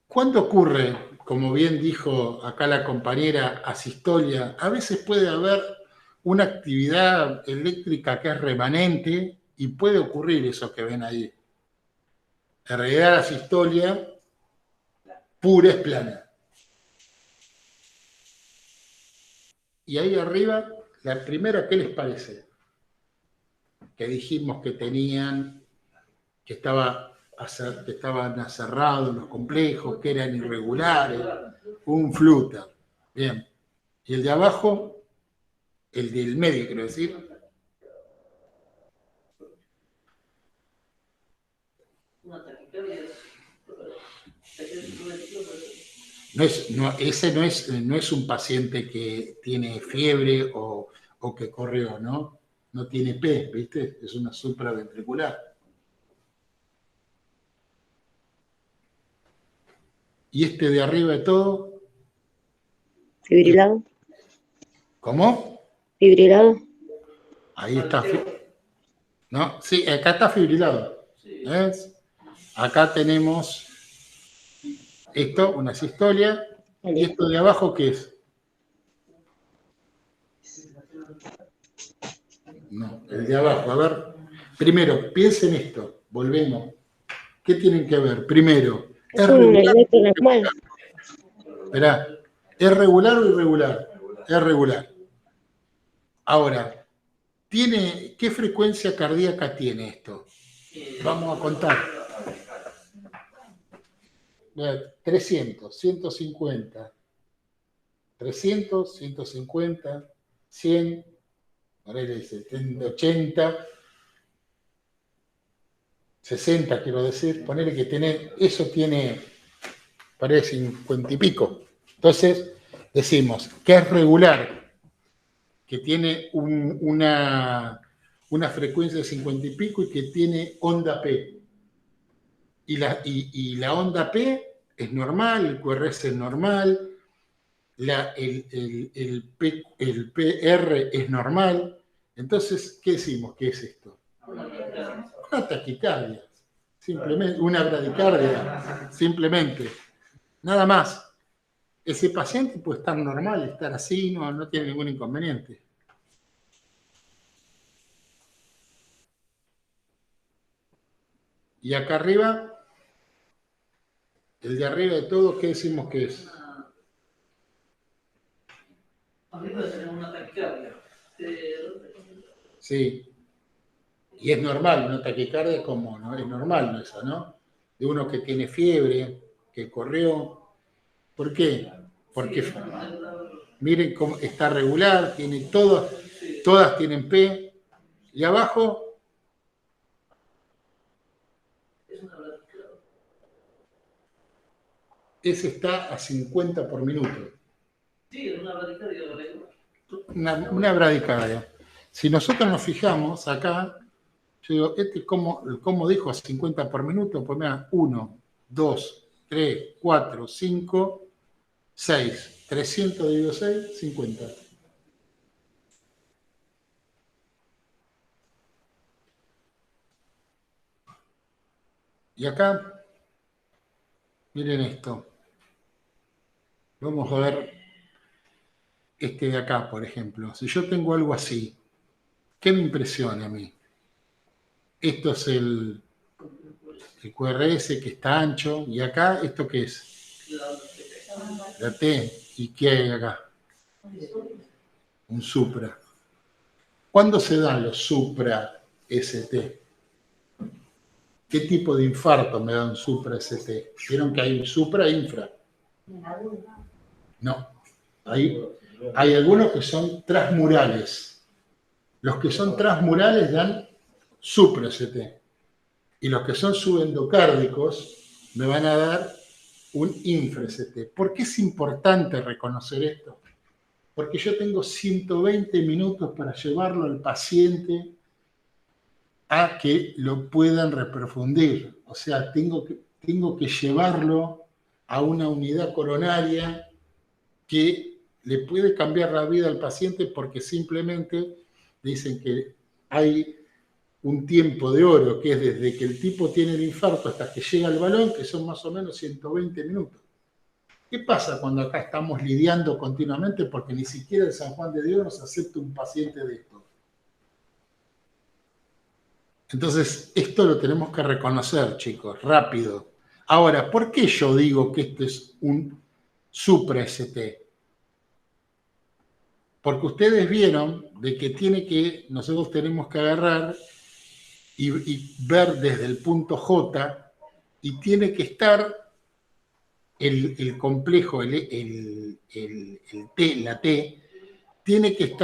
¿Cuándo ocurre, como bien dijo acá la compañera, asistolia? A veces puede haber una actividad eléctrica que es remanente y puede ocurrir eso que ven ahí. En realidad la asistolia pura es plana. Y ahí arriba, la primera, ¿qué les parece? Que dijimos que tenían, que estaban aserrados los complejos, que eran irregulares, un flutter. Bien. Y el de abajo, el del medio, quiero decir. Ese no es un paciente que tiene fiebre o que corrió, ¿no? no tiene P, ¿viste? Es una supraventricular. Y este de arriba de todo, Fibrilado. ¿cómo? Fibrilado. Ahí está. ¿No? Sí, acá está fibrilado. ¿Ves? Acá tenemos esto, una sistolia. ¿Y esto de abajo qué es? No, el de abajo. A ver, primero, piensen esto. Volvemos. ¿Qué tienen que ver? Primero, Es un electro normal. Esperá, ¿es regular o irregular? Es regular. Ahora, ¿qué frecuencia cardíaca tiene esto? Vamos a contar. 300, 150, 300, 150, 100, 80, 60 quiero decir, ponele que eso tiene, parece 50 y pico. Entonces, decimos que es regular, que tiene una frecuencia de 50 y pico y que tiene onda P. Y la onda P es normal, el QRS es normal, el PR es normal. Entonces, ¿qué decimos? ¿Qué es esto? Una taquicardia, simplemente, una bradicardia, simplemente. Nada más. Ese paciente puede estar normal, estar así, no tiene ningún inconveniente. Y acá arriba, el de arriba de todo, ¿qué decimos que es? Arriba tenemos una taquicardia. Sí. Y es normal, una taquicardia como, ¿no? Es normal, ¿no? Eso, ¿no? De uno que tiene fiebre, que corrió. ¿Por qué? Porque miren cómo está regular, tiene todas tienen P. Y abajo, ese está a 50 por minuto. Sí, es una bradicardia. Una bradicardia. Si nosotros nos fijamos acá, yo digo, ¿cómo dijo a 50 por minuto? Pues mira, 1, 2, 3, 4, 5, 6. 300 dividido 6, 50. Y acá, miren esto. Vamos a ver este de acá, por ejemplo. Si yo tengo algo así, ¿qué me impresiona a mí? Esto es el QRS que está ancho. ¿Y acá esto qué es? La T. ¿Y qué hay acá? Un supra. ¿Cuándo se dan los supra ST? ¿Qué tipo de infarto me da un supra ST? ¿Vieron que hay un supra e infra? No. Hay algunos que son transmurales. Los que son transmurales dan supra ST. Y los que son subendocárdicos me van a dar un infra ST. ¿Por qué es importante reconocer esto? Porque yo tengo 120 minutos para llevarlo al paciente a que lo puedan reperfundir. O sea, tengo que llevarlo a una unidad coronaria que le puede cambiar la vida al paciente porque simplemente dicen que hay un tiempo de oro, que es desde que el tipo tiene el infarto hasta que llega al balón, que son más o menos 120 minutos. ¿Qué pasa cuando acá estamos lidiando continuamente porque ni siquiera el San Juan de Dios nos acepta un paciente de esto? Entonces, esto lo tenemos que reconocer, chicos, rápido. Ahora, ¿por qué yo digo que esto es un supra-ST? Porque ustedes vieron de que nosotros tenemos que agarrar y ver desde el punto J y tiene que estar el complejo, el T, la T, tiene que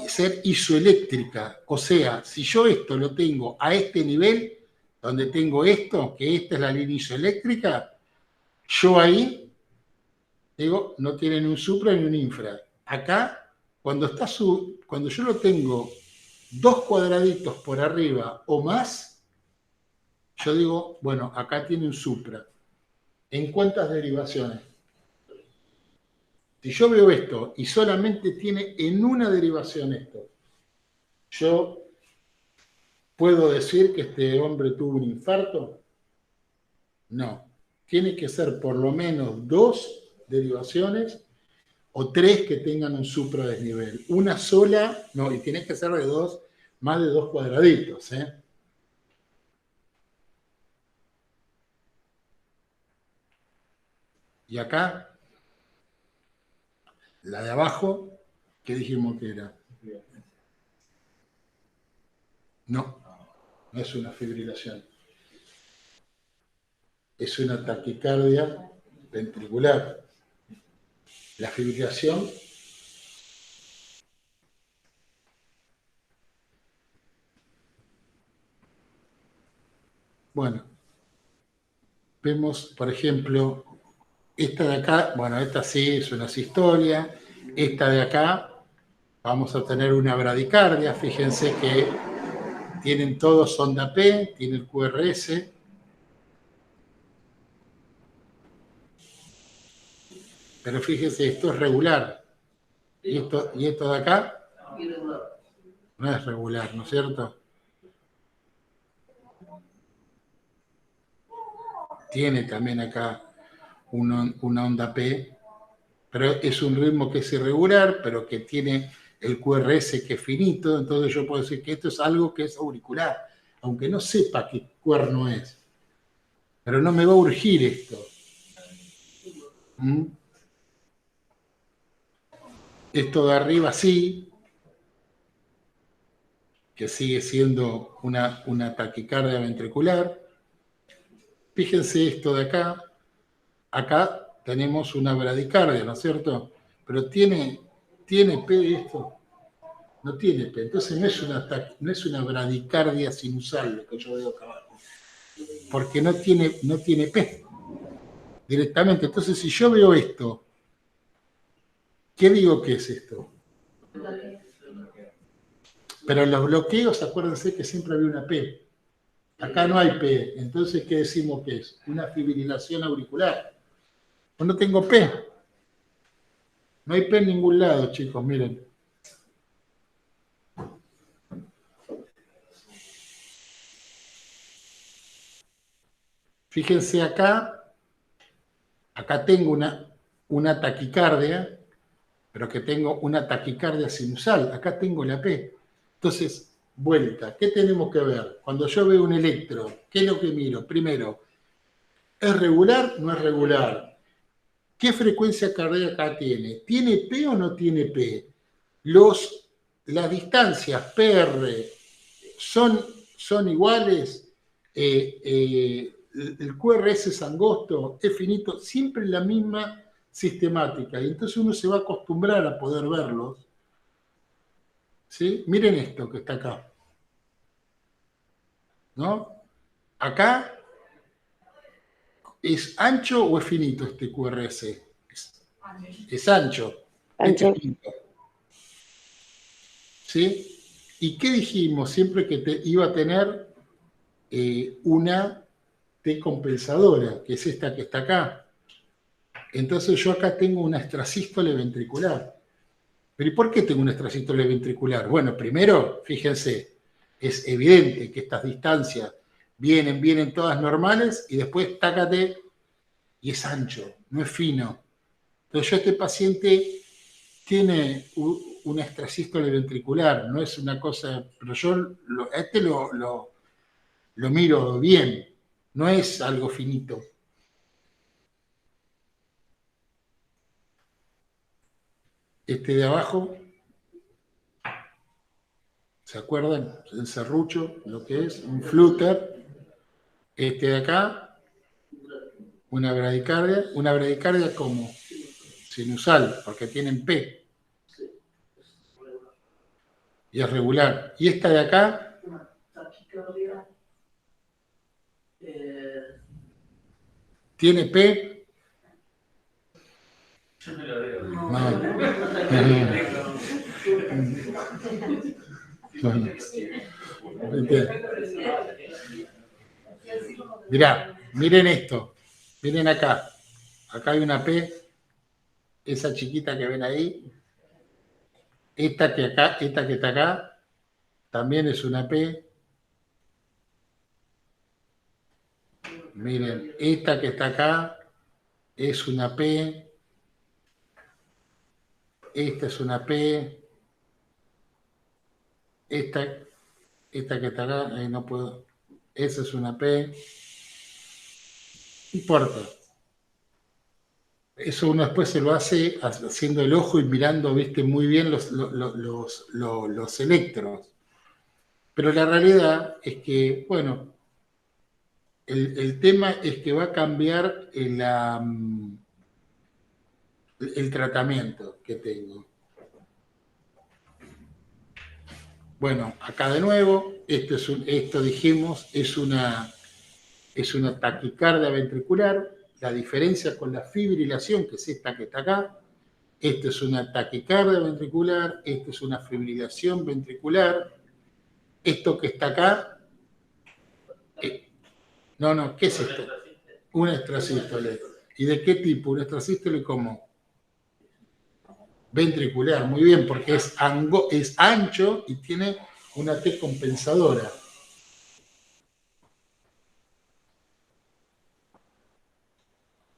ser isoeléctrica. O sea, si yo esto lo tengo a este nivel, donde tengo esto, que esta es la línea isoeléctrica, yo ahí digo, no tiene ni un supra ni un infra. Acá, cuando yo lo tengo 2 cuadraditos por arriba o más, yo digo, bueno, acá tiene un supra. ¿En cuántas derivaciones? Si yo veo esto y solamente tiene en una derivación esto, yo puedo decir que este hombre tuvo un infarto. No. Tiene que ser por lo menos 2 derivaciones o 3 que tengan un supradesnivel. Una sola, no, y tiene que ser de 2, más de 2 cuadraditos, ¿eh? Y acá, la de abajo, ¿qué dijimos que era? No, no es una fibrilación. Es una taquicardia ventricular. La fibrilación bueno, vemos, por ejemplo, esta de acá, bueno, esta sí es una sistolia, esta de acá vamos a tener una bradicardia, fíjense que tienen todos onda P, tiene el QRS, pero fíjense, esto es regular, y esto de acá Irregular. no es regular, ¿no es cierto? Tiene también acá una onda P, pero es un ritmo que es irregular, pero que tiene el QRS que es finito, entonces yo puedo decir que esto es algo que es auricular, aunque no sepa qué cuerno es. Pero no me va a urgir esto. ¿Mm? Esto de arriba sí, que sigue siendo una taquicardia ventricular. Fíjense esto de acá. Acá tenemos una bradicardia, ¿no es cierto? Pero tiene P esto. No tiene P. Entonces no es una bradicardia sinusal lo que yo veo acá abajo. Porque no tiene P directamente. Entonces, si yo veo esto, ¿qué digo que es esto? Pero en los bloqueos, acuérdense que siempre había una P. Acá no hay P. Entonces, ¿qué decimos que es? Una fibrilación auricular. Pues no tengo P. No hay P en ningún lado, chicos, miren. Fíjense acá tengo una taquicardia, pero que tengo una taquicardia sinusal. Acá tengo la P. Entonces, vuelta, ¿qué tenemos que ver? Cuando yo veo un electro, ¿qué es lo que miro? Primero, ¿es regular? ¿No es regular? ¿Qué frecuencia cardíaca tiene? ¿Tiene P o no tiene P? Las distancias PR son iguales, el QRS es angosto, es finito, siempre la misma sistemática. Y entonces uno se va a acostumbrar a poder verlos. ¿Sí? Miren esto que está acá. ¿No? Acá, ¿es ancho o es finito este QRS? Es ancho. Este Ancho. es finito. ¿Sí? ¿Y qué dijimos? Siempre que iba a tener una T compensadora, que es esta que está acá. Entonces yo acá tengo una extrasístole ventricular. ¿Pero y por qué tengo una extrasístole ventricular? Bueno, primero, fíjense, es evidente que estas distancias vienen todas normales y después tácate y es ancho, no es fino. Entonces este paciente tiene una extrasístole ventricular, no es una cosa, pero yo lo miro bien, no es algo finito. Este de abajo, ¿se acuerdan? El serrucho, lo que es, un flúter. Este de acá, una bradicardia como sinusal, porque tienen P. Y es regular. Y esta de acá, Una taquicardia. ¿tiene P? Yo no la veo. No. Bueno, mirá, miren esto, miren acá. Acá hay una P, esa chiquita que ven ahí. Esta que está acá, también es una P. Miren, esta que está acá es una P. Esta es una P. Esta que está acá, ahí no puedo. Esa es una P. No importa. Eso uno después se lo hace haciendo el ojo y mirando, viste, muy bien los electros. Pero la realidad es que, bueno, el tema es que va a cambiar el tratamiento que tengo. Bueno, acá de nuevo, esto dijimos, es una taquicardia ventricular. La diferencia con la fibrilación, que es esta que está acá, esto es una taquicardia ventricular, esto es una fibrilación ventricular. Esto que está acá, no, ¿qué es esto? Una extrasístole. ¿Y de qué tipo? Una extrasístole como ventricular, muy bien, porque es ancho y tiene una T compensadora.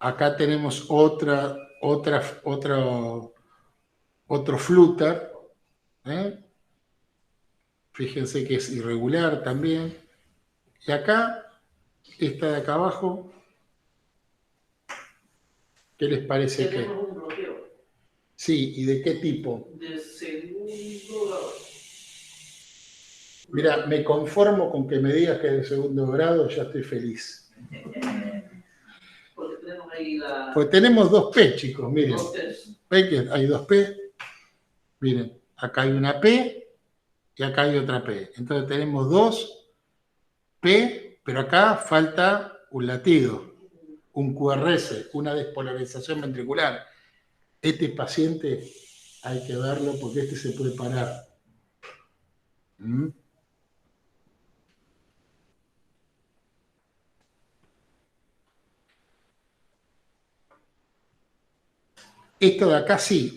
Acá tenemos otro flúter, ¿eh? Fíjense que es irregular también. Y acá, esta de acá abajo, ¿qué les parece que? Tenemos un bloqueo Sí, ¿y de qué tipo? de segundo grado. Mira, me conformo con que me digas que es de segundo grado, ya estoy feliz. Porque tenemos ahí la... Pues tenemos 2P, chicos, miren. Dos test. ¿Ven que hay 2P? Miren, acá hay una P y acá hay otra P. Entonces tenemos 2P, pero acá falta un latido, un QRS, una despolarización ventricular. Este paciente hay que verlo porque este se puede parar. ¿Mm? Esto de acá sí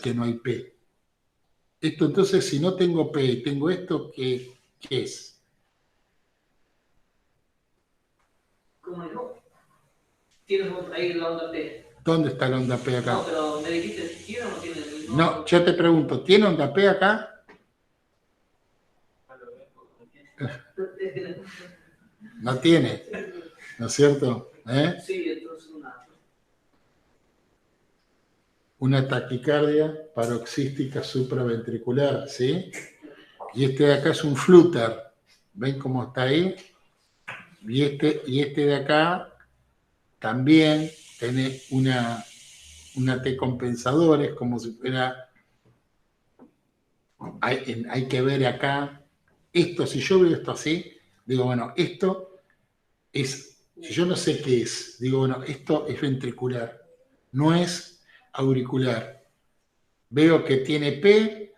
que no hay P. Esto entonces, si no tengo P y tengo esto, ¿qué es? ¿Cómo dijo? Tienes ahí la onda P. ¿Dónde está la onda P acá? No, pero me dijiste, ¿tiene o no tiene el mismo? No, yo te pregunto, ¿tiene onda P acá? No tiene, ¿no es cierto? Sí, entonces Una taquicardia paroxística supraventricular, ¿sí? Y este de acá es un flúter. ¿Ven cómo está ahí? Y este de acá también tiene una T compensadora, es como si fuera... Hay que ver acá, esto, si yo veo esto así, digo, bueno, esto es, si yo no sé qué es, digo, bueno, esto es ventricular, no es auricular. Veo que tiene P,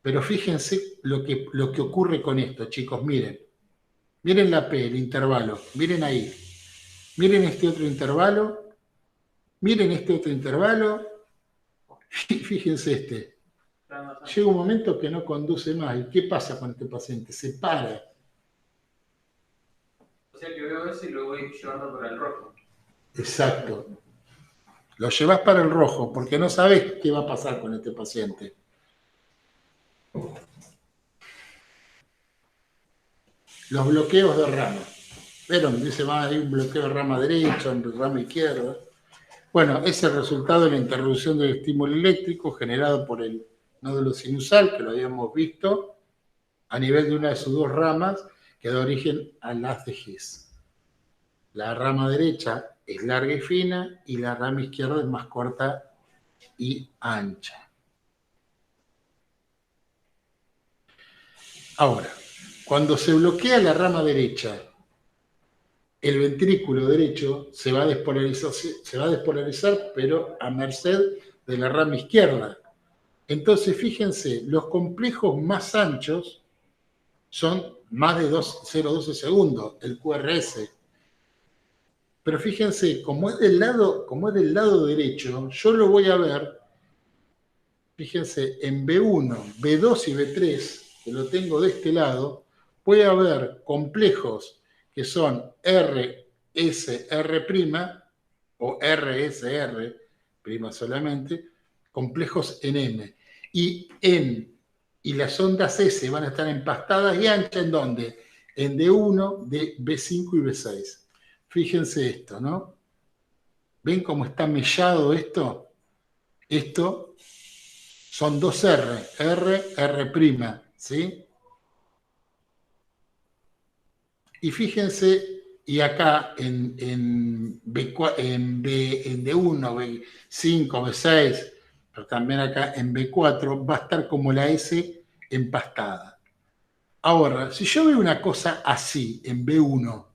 pero fíjense lo que ocurre con esto, chicos, miren. Miren la P, el intervalo, miren ahí. Miren este otro intervalo, miren este otro intervalo, y fíjense este. Llega un momento que no conduce más. ¿Y qué pasa con este paciente? Se para. O sea que veo eso y lo voy llevando para el rojo. Exacto. Lo llevas para el rojo porque no sabes qué va a pasar con este paciente. Los bloqueos de rama. ¿Vieron? Dice, hay un bloqueo de rama derecha, un rama izquierda. Bueno, es el resultado de la interrupción del estímulo eléctrico generado por el nódulo sinusal, que lo habíamos visto, a nivel de una de sus dos ramas, que da origen a las de His. La rama derecha es larga y fina, y la rama izquierda es más corta y ancha. Ahora, cuando se bloquea la rama derecha, el ventrículo derecho se va a despolarizar, pero a merced de la rama izquierda. Entonces, fíjense, los complejos más anchos son más de 0,12 segundos, el QRS. Pero fíjense, como es del lado derecho, yo lo voy a ver, fíjense, en B1, B2 y B3, que lo tengo de este lado, voy a ver complejos que son RSR' o RSR' solamente, complejos en M. Y las ondas S van a estar empastadas y anchas, ¿en dónde? En D1, B5 y B6. Fíjense esto, ¿no? ¿Ven cómo está mellado esto? Esto son dos R, R', ¿sí? Y fíjense, y acá en D1, B5, B6, pero también acá en B4 va a estar como la S empastada. Ahora, si yo veo una cosa así en B1,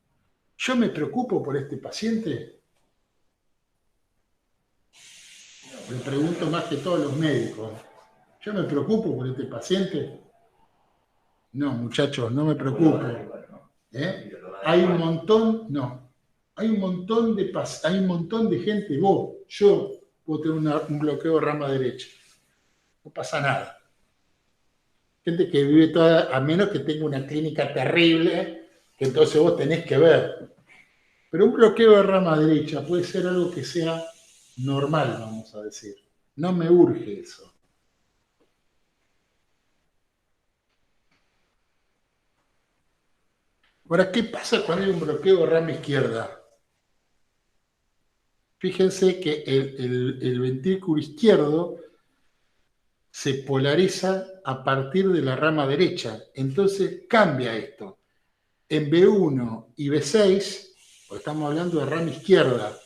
¿yo me preocupo por este paciente? Le pregunto más que todos los médicos. ¿Yo me preocupo por este paciente? No, muchachos, no me preocupo. Hay un montón de gente, yo puedo tener un bloqueo de rama derecha. No pasa nada. Gente que vive toda, a menos que tenga una clínica terrible, que entonces vos tenés que ver. Pero un bloqueo de rama derecha puede ser algo que sea normal, vamos a decir. No me urge eso. Ahora, ¿qué pasa cuando hay un bloqueo de rama izquierda? Fíjense que el ventrículo izquierdo se polariza a partir de la rama derecha. Entonces cambia esto. En B1 y B6, porque estamos hablando de rama izquierda,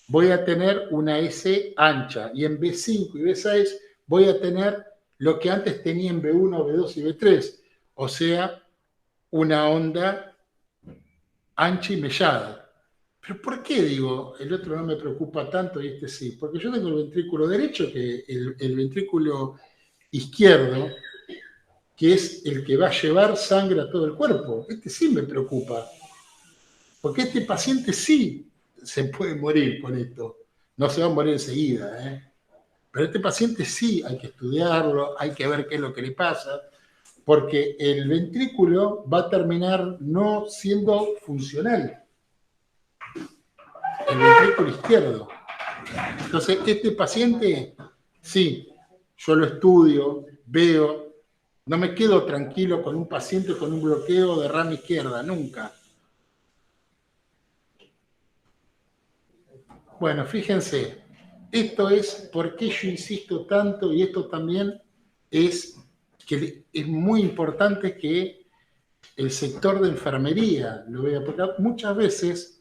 voy a tener una S ancha. Y en B5 y B6 voy a tener lo que antes tenía en B1, B2 y B3. O sea, una onda ancha y mellada. ¿Pero por qué digo, el otro no me preocupa tanto y este sí? Porque yo tengo el ventrículo derecho, que el ventrículo izquierdo, que es el que va a llevar sangre a todo el cuerpo. Este sí me preocupa. Porque este paciente sí se puede morir con esto. No se va a morir enseguida, ¿eh? Pero este paciente sí hay que estudiarlo, hay que ver qué es lo que le pasa, porque el ventrículo va a terminar no siendo funcional. El ventrículo izquierdo. Entonces, este paciente, sí, yo lo estudio, veo, no me quedo tranquilo con un paciente con un bloqueo de rama izquierda, nunca. Bueno, fíjense, esto es por qué yo insisto tanto, y esto también es que es muy importante que el sector de enfermería lo vea, porque muchas veces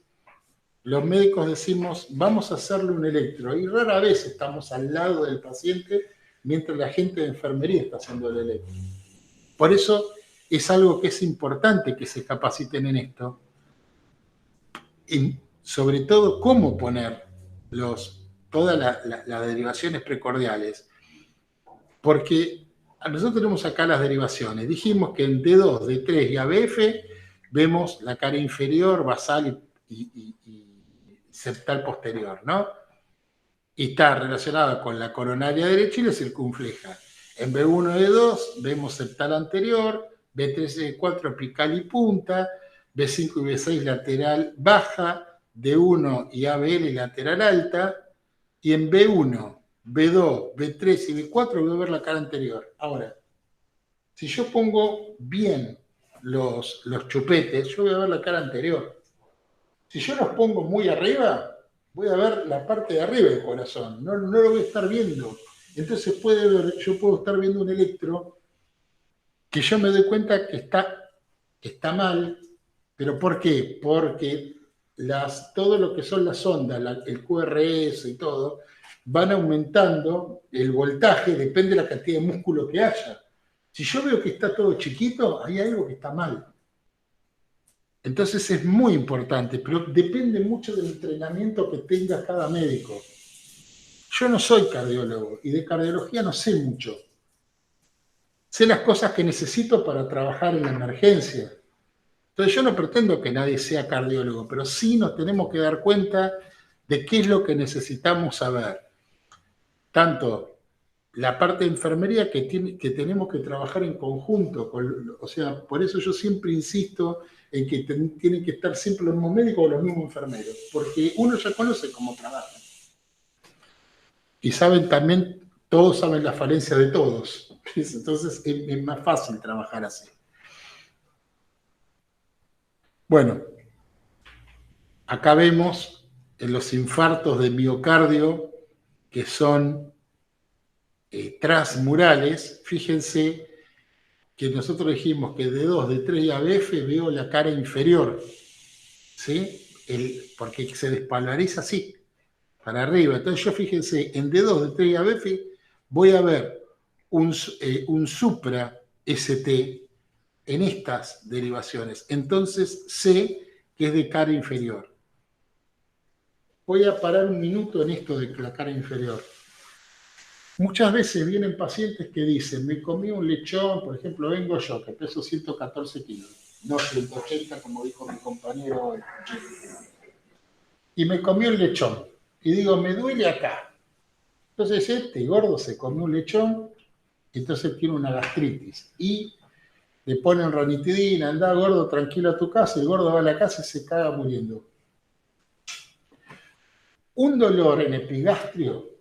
los médicos decimos, vamos a hacerle un electro, y rara vez estamos al lado del paciente mientras la gente de enfermería está haciendo el electro. Por eso es algo que es importante que se capaciten en esto, y sobre todo cómo poner todas las derivaciones precordiales, porque nosotros tenemos acá las derivaciones. Dijimos que en D2, D3 y ABF vemos la cara inferior, basal y septal posterior, ¿no? Y está relacionada con la coronaria derecha y la circunfleja. En B1 y B2 vemos septal anterior, B3 y B4 apical y punta, B5 y B6 lateral baja, D1 y ABL lateral alta, y en B1, B2, B3 y B4 voy a ver la cara anterior. Ahora, si yo pongo bien los chupetes, yo voy a ver la cara anterior. Si yo los pongo muy arriba, voy a ver la parte de arriba del corazón, no lo voy a estar viendo. Entonces yo puedo estar viendo un electro que yo me doy cuenta que está mal, pero ¿por qué? Porque todo lo que son las ondas, el QRS y todo, van aumentando el voltaje, depende de la cantidad de músculo que haya. Si yo veo que está todo chiquito, hay algo que está mal. Entonces es muy importante, pero depende mucho del entrenamiento que tenga cada médico. Yo no soy cardiólogo y de cardiología no sé mucho, sé las cosas que necesito para trabajar en la emergencia. Entonces yo no pretendo que nadie sea cardiólogo, pero sí nos tenemos que dar cuenta de qué es lo que necesitamos saber. Tanto la parte de enfermería que tenemos que trabajar en conjunto. O sea, por eso yo siempre insisto en que tienen que estar siempre los mismos médicos o los mismos enfermeros, porque uno ya conoce cómo trabajan. Y saben también, todos saben la falencia de todos. Entonces es más fácil trabajar así. Bueno, acá vemos en los infartos de miocardio, que son transmurales. Fíjense que nosotros dijimos que de 2, de 3 y ABF veo la cara inferior, ¿sí? Porque se despolariza así, para arriba. Entonces yo fíjense, en D2, D3 y ABF voy a ver un supra ST en estas derivaciones. Entonces sé que es de cara inferior. Voy a parar un minuto en esto de la cara inferior. Muchas veces vienen pacientes que dicen, me comí un lechón, por ejemplo, vengo yo, que peso 114 kilos, no 180 como dijo mi compañero hoy. Y me comí un lechón. Y digo, me duele acá. Entonces este gordo se comió un lechón, y entonces tiene una gastritis. Y le ponen ranitidina, anda gordo, tranquilo a tu casa, y el gordo va a la casa y se caga muriendo. Un dolor en epigastrio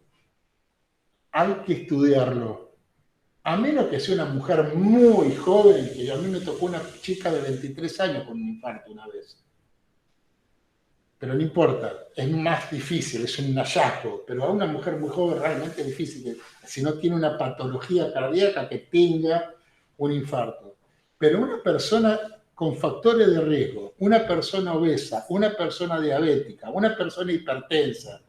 hay que estudiarlo. A menos que sea una mujer muy joven, que a mí me tocó una chica de 23 años con un infarto una vez. Pero no importa, es más difícil, es un hallazgo. Pero a una mujer muy joven realmente es difícil, si no tiene una patología cardíaca, que tenga un infarto. Pero una persona con factores de riesgo, una persona obesa, una persona diabética, una persona hipertensa,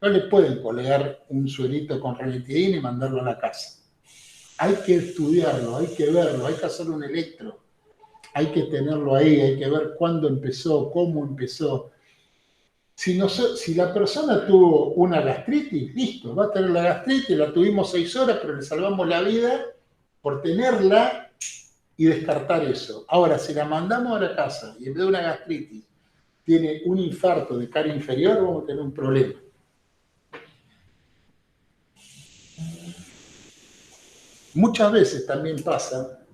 no le pueden colgar un suerito con ranitidina y mandarlo a la casa. Hay que estudiarlo, hay que verlo, hay que hacer un electro, hay que tenerlo ahí, hay que ver cuándo empezó, cómo empezó. Si la persona tuvo una gastritis, listo, va a tener la gastritis, la tuvimos 6 horas, pero le salvamos la vida por tenerla y descartar eso. Ahora, si la mandamos a la casa y en vez de una gastritis tiene un infarto de cara inferior, vamos a tener un problema. Muchas veces también pasa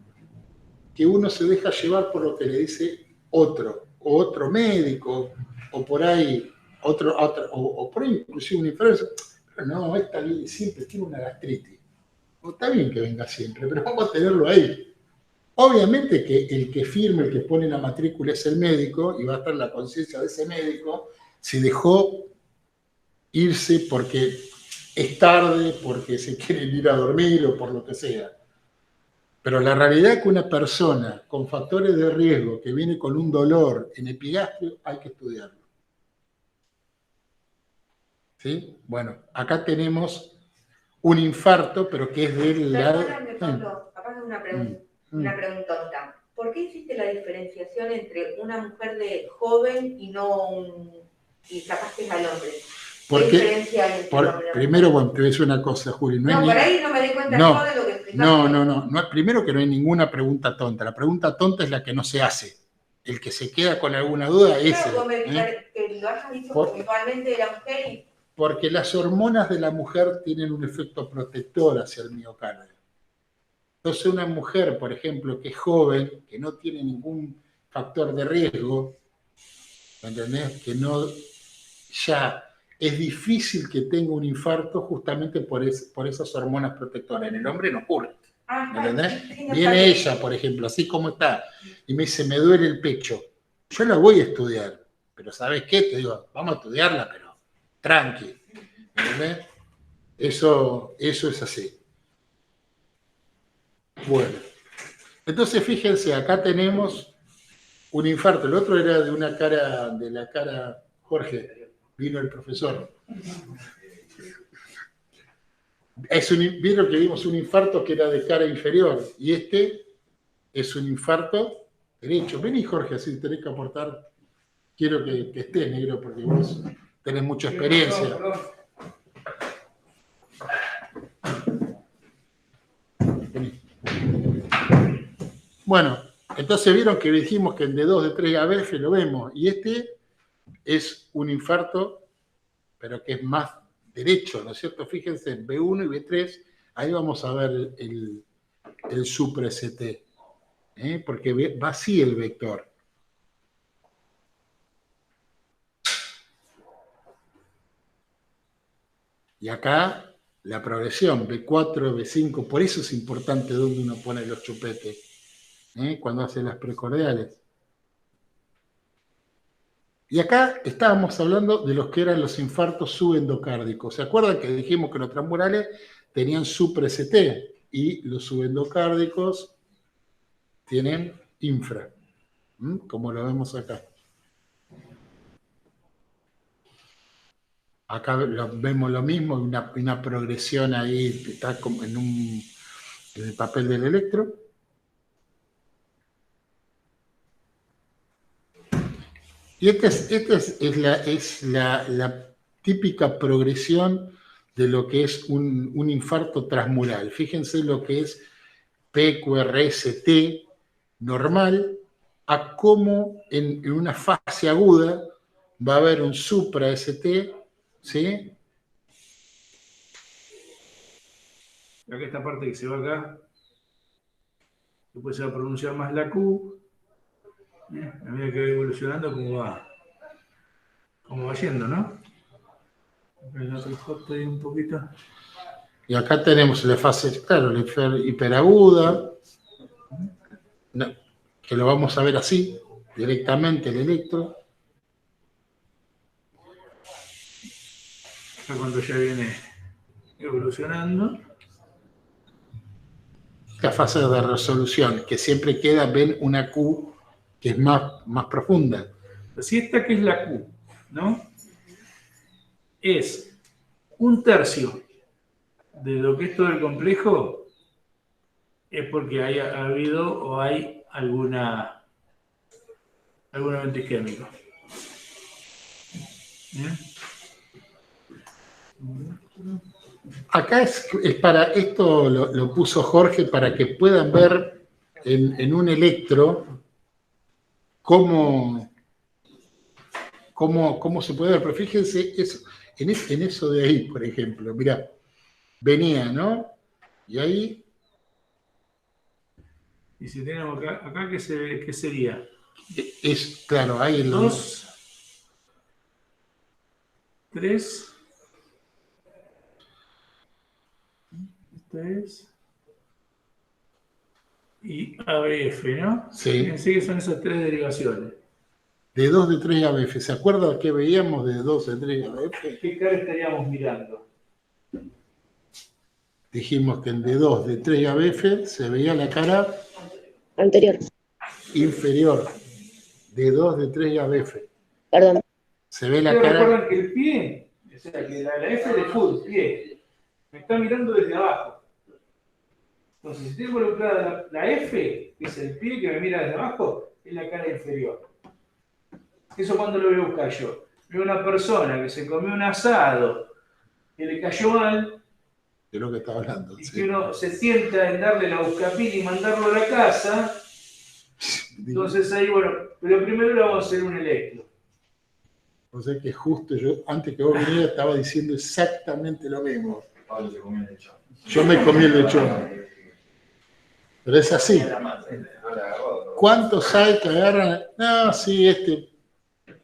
que uno se deja llevar por lo que le dice otro médico, o por ahí o por ahí inclusive un enfermero. Pero no, esta siempre tiene una gastritis. No, está bien que venga siempre, pero vamos a tenerlo ahí. Obviamente que el que firme, el que pone la matrícula es el médico, y va a estar la conciencia de ese médico si dejó irse porque es tarde, porque se quieren ir a dormir o por lo que sea. Pero la realidad es que una persona con factores de riesgo que viene con un dolor en epigastrio, hay que estudiarlo. ¿Sí? Bueno, acá tenemos un infarto, pero que es del lado... Capaz de una preguntota. ¿Por qué hiciste la diferenciación entre una mujer de joven y capaz que es al hombre? Primero, bueno, te voy a decir una cosa, Juli. Por ahí no me di cuenta yo de lo que explicaste. No. Primero que no hay ninguna pregunta tonta. La pregunta tonta es la que no se hace. El que se queda con alguna duda es ese. Que lo hayas dicho puntualmente de la mujer. Porque las hormonas de la mujer tienen un efecto protector hacia el miocardio. Entonces una mujer, por ejemplo, que es joven, que no tiene ningún factor de riesgo, ¿entendés? Que no ya... es difícil que tenga un infarto justamente por esas hormonas protectoras. En el hombre no ocurre. ¿Entendés? Viene ella, por ejemplo, así como está, y me dice, me duele el pecho. Yo la voy a estudiar, pero ¿sabes qué? Te digo, vamos a estudiarla, pero tranqui. ¿Entendés? Eso es así. Bueno. Entonces, fíjense, acá tenemos un infarto. El otro era de la cara, Jorge. Vino el profesor. Vieron que vimos un infarto que era de cara inferior, y este es un infarto derecho. Vení, Jorge, así tenés que aportar. Quiero que estés, negro, porque vos tenés mucha experiencia. Vení. Bueno, entonces vieron que dijimos que en D2, D3 y ABF lo vemos, y este es un infarto, pero que es más derecho, ¿no es cierto? Fíjense, en B1 y B3, ahí vamos a ver el supra-ST, porque va así el vector. Y acá la progresión, B4, B5, por eso es importante dónde uno pone los chupetes, cuando hace las precordiales. Y acá estábamos hablando de los que eran los infartos subendocárdicos. ¿Se acuerdan que dijimos que los transmurales tenían supra-ST y los subendocárdicos tienen infra? Como lo vemos acá. Acá vemos lo mismo, una progresión ahí, está como en el papel del electro. Y esta es la típica progresión de lo que es un infarto transmural. Fíjense lo que es PQRST normal, a cómo en una fase aguda va a haber un supra-ST, ¿sí? Acá esta parte que se va acá, después se va a pronunciar más la Q. A medida que va evolucionando, como va yendo, ¿no? Acá un poquito. Y acá tenemos la fase, claro, la hiperaguda, que lo vamos a ver así, directamente el electro. Acá cuando ya viene evolucionando. La fase de resolución, que siempre queda, ven una Q que es más profunda. Si esta que es la Q, ¿no? Es 1/3 de lo que es todo el complejo, es porque ha habido o hay algún evento isquémico. ¿Bien? Acá es para, esto lo puso Jorge para que puedan ver en un electro cómo se puede ver. Pero fíjense en eso de ahí, por ejemplo. Mirá, venía, ¿no? Y ahí... Y si tenemos acá ¿qué sería? Es, claro, ahí en 2, 3. Esta es. Y ABF, ¿no? Sí. Fíjense que son esas 3 derivaciones. De 2, de 3 ABF. ¿Se acuerdan qué veíamos de 2, de 3 ABF? ¿Qué cara estaríamos mirando? Dijimos que en D2, de 3 ABF se veía la cara Anterior. inferior. De 2, de 3 ABF. Perdón. Se ve la ¿Ustedes cara... recuerdan que el pie, o sea, que la F de full, pie, me está mirando desde abajo? Entonces, si tengo involucrada la F, que es el pie que me mira desde abajo, es la cara inferior. ¿Eso cuándo lo voy a buscar yo? Veo una persona que se comió un asado, que le cayó mal, De lo que estaba hablando. y Sí. que uno se tienta en darle la buscapina y mandarlo a la casa. Entonces ahí, bueno, pero primero le vamos a hacer un electro. O sea que justo yo, antes que vos vinieras, estaba diciendo exactamente lo mismo. Pablo se comió el lechón. Yo me comí el lechón. Pero es así. ¿Cuántos hay que agarran? No, sí,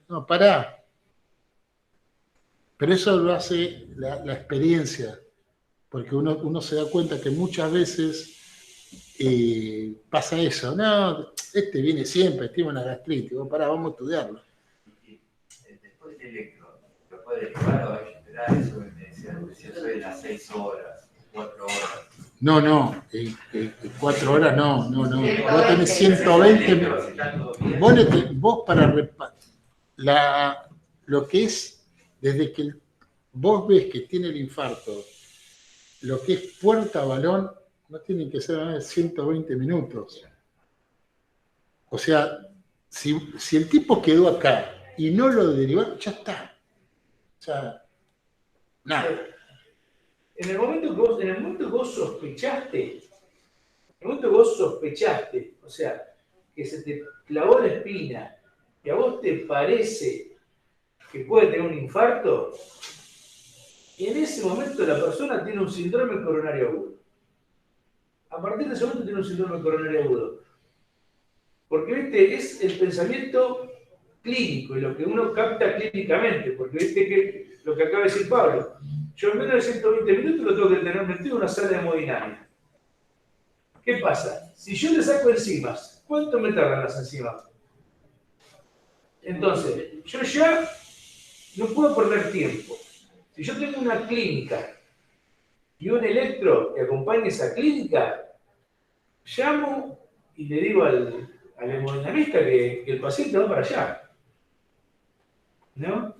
No, pará. Pero eso lo hace la experiencia. Porque uno se da cuenta que muchas veces pasa eso. No, viene siempre, tiene una gastritis. Pará, vamos a estudiarlo. Después del electro, ¿lo puede derivar o hay que esperar eso que me decían? Si eso de las 6 horas, 4 horas. No, 4 horas no. Vos tenés 120. Vos para lo que es, desde que vos ves que tiene el infarto, lo que es puerta a balón, no tienen que ser más de 120 minutos. O sea, si el tipo quedó acá y no lo derivaron, ya está. O sea, nada. En el momento que vos sospechaste el momento que vos sospechaste, o sea, que se te clavó la espina y a vos te parece que puede tener un infarto, en ese momento la persona tiene un síndrome coronario agudo. A partir de ese momento tiene un síndrome coronario agudo. Porque, viste, es el pensamiento clínico y lo que uno capta clínicamente. Porque, viste, que lo que acaba de decir Pablo, yo en menos de 120 minutos lo tengo que tener metido en una sala de hemodinámica. ¿Qué pasa? Si yo le saco enzimas, ¿cuánto me tardan las enzimas? Entonces, yo ya no puedo perder tiempo. Si yo tengo una clínica y un electro que acompañe esa clínica, llamo y le digo al hemodinamista que el paciente va para allá. ¿No?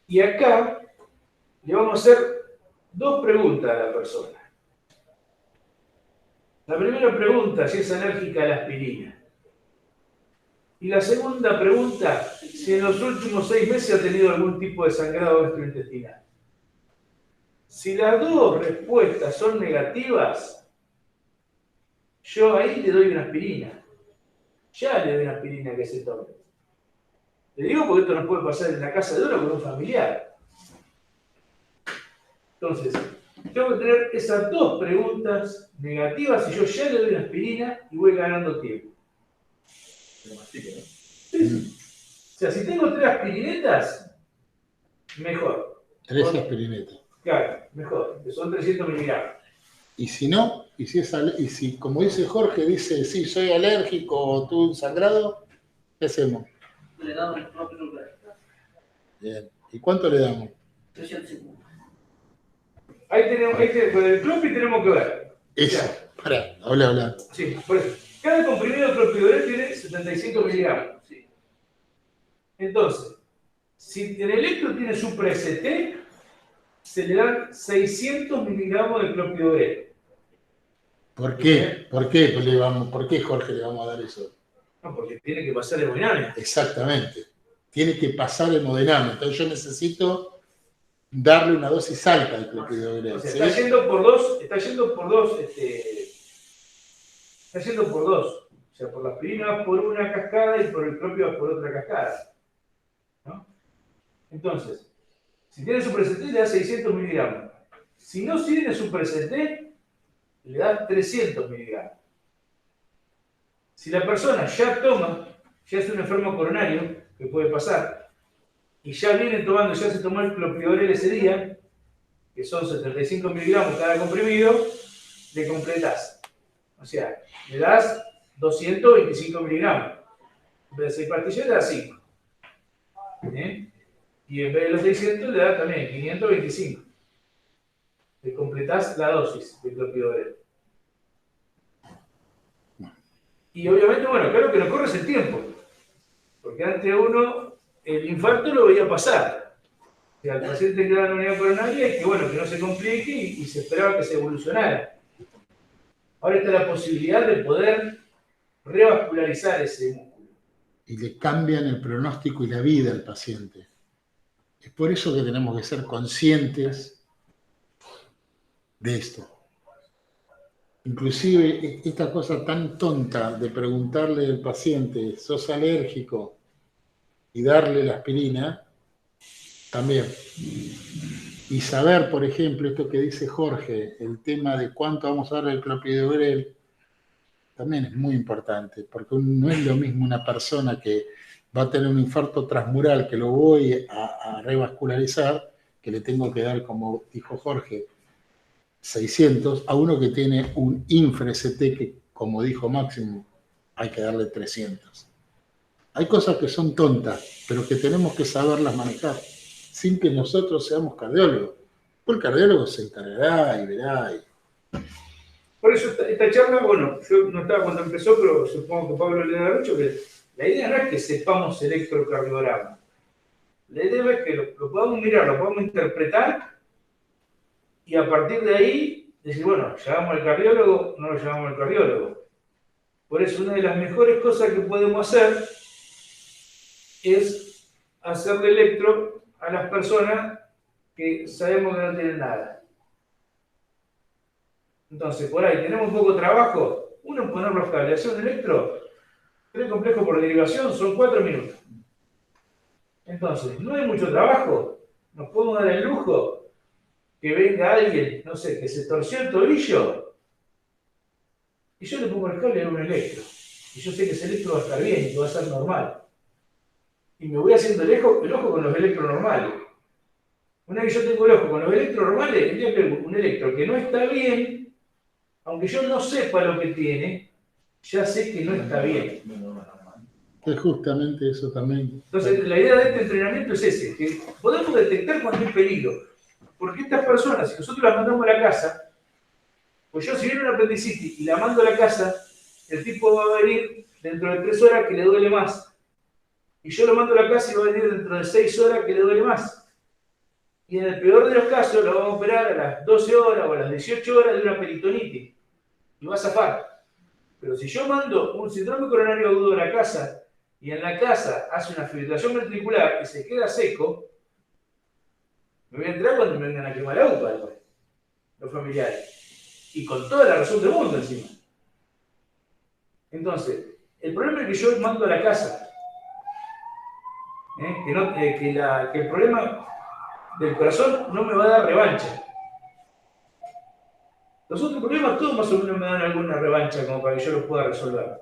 Y acá le vamos a hacer dos preguntas a la persona. La primera pregunta, si es alérgica a la aspirina. Y la segunda pregunta, si en los últimos 6 meses ha tenido algún tipo de sangrado gastrointestinal. Si las dos respuestas son negativas, yo ahí le doy una aspirina. Ya le doy una aspirina que se tome. Le digo porque esto no puede pasar en la casa de uno con un familiar. Entonces, tengo que tener esas dos preguntas negativas y yo ya le doy una aspirina y voy ganando tiempo. Sí. O sea, si tengo 3 aspirinetas, mejor. 3 aspirinetas. Claro, mejor, que son 300 miligramos. Y si no, y si como dice Jorge, dice, sí, soy alérgico o tuve un sangrado, ¿qué hacemos? Le damos el propio lugar. Bien. ¿Y cuánto le damos? 350. Ahí tenemos, con el clopi tenemos que ver. Eso. Pará, habla. Sí, por eso. Cada comprimido de clopidogrel tiene 75 miligramos. Sí. Entonces, si el electro tiene supra-ST, se le dan 600 miligramos de clopidogrel. ¿Por qué? ¿Por qué, Jorge, le vamos a dar eso? No, porque tiene que pasar hemodinámica. Exactamente. Tiene que pasar hemodinámica. Entonces yo necesito darle una dosis alta de clopidogrel. O sea, ¿sí? está yendo por dos, O sea, por la aspirina vas por una cascada y por el clopio vas por otra cascada. ¿No? Entonces, si tiene supra-ST, le da 600 miligramos. Si no tiene supra-ST, le da 300 miligramos. Si la persona ya toma, ya es un enfermo coronario, que puede pasar, y ya viene tomando, ya se tomó el clopidogrel ese día, que son 75 miligramos cada comprimido, le completás. O sea, le das 225 miligramos. En vez de 6 pastillas, le das 5. Y en vez de los 600, le das también 525. Le completás la dosis de clopidogrel. Y obviamente, bueno, claro que no corres el tiempo. Porque antes uno, el infarto lo veía pasar. O sea, el paciente quedaba en una unidad coronaria y que, bueno, que no se complique y se esperaba que se evolucionara. Ahora está la posibilidad de poder revascularizar ese músculo. Y le cambian el pronóstico y la vida al paciente. Es por eso que tenemos que ser conscientes de esto. Inclusive esta cosa tan tonta de preguntarle al paciente, ¿sos alérgico? Y darle la aspirina, también. Y saber, por ejemplo, esto que dice Jorge, el tema de cuánto vamos a darle el clopidogrel, también es muy importante, porque no es lo mismo una persona que va a tener un infarto transmural, que lo voy a revascularizar, que le tengo que dar, como dijo Jorge, 600, a uno que tiene un infra-ST que, como dijo Máximo, hay que darle 300. Hay cosas que son tontas, pero que tenemos que saberlas manejar, sin que nosotros seamos cardiólogos. Pues el cardiólogo se encargará y verá. Por eso esta charla, bueno, yo no estaba cuando empezó, pero supongo que Pablo le da mucho, que la idea no es que sepamos electrocardiograma. La idea es que lo podamos mirar, lo podamos interpretar y a partir de ahí decir, bueno, ¿llamamos al cardiólogo o no lo llamamos al cardiólogo? Por eso una de las mejores cosas que podemos hacer es hacerle electro a las personas que sabemos que no tienen nada. Entonces, por ahí tenemos un poco de trabajo, uno en poner los cables, hacer un electro, 3 complejos por derivación, son 4 minutos. Entonces, no hay mucho trabajo, nos podemos dar el lujo que venga alguien, no sé, que se torció el tobillo, y yo le pongo el cable y hago un electro. Y yo sé que ese electro va a estar bien y que va a ser normal. Y me voy haciendo el ojo con los electros normales. Una vez que yo tengo el ojo con los electros normales, el día que un electro que no está bien, aunque yo no sepa lo que tiene, ya sé que no está bien. Es justamente eso también. Entonces, la idea de este entrenamiento es ese, que podemos detectar cuando hay peligro. Porque estas personas, si nosotros las mandamos a la casa, pues yo si viene un apendicitis y la mando a la casa, el tipo va a venir dentro de 3 horas que le duele más. Y yo lo mando a la casa y va a venir dentro de 6 horas que le duele más. Y en el peor de los casos lo vamos a operar a las 12 horas o a las 18 horas de una peritonitis. Y va a zafar. Pero si yo mando un síndrome coronario agudo a la casa y en la casa hace una fibrilación ventricular y se queda seco, me voy a enterar cuando me vengan a quemar la UPA después, los familiares. Y con toda la razón del mundo encima. Entonces, el problema es que yo mando a la casa. Que el problema del corazón no me va a dar revancha. Los otros problemas todos más o menos me dan alguna revancha como para que yo los pueda resolver.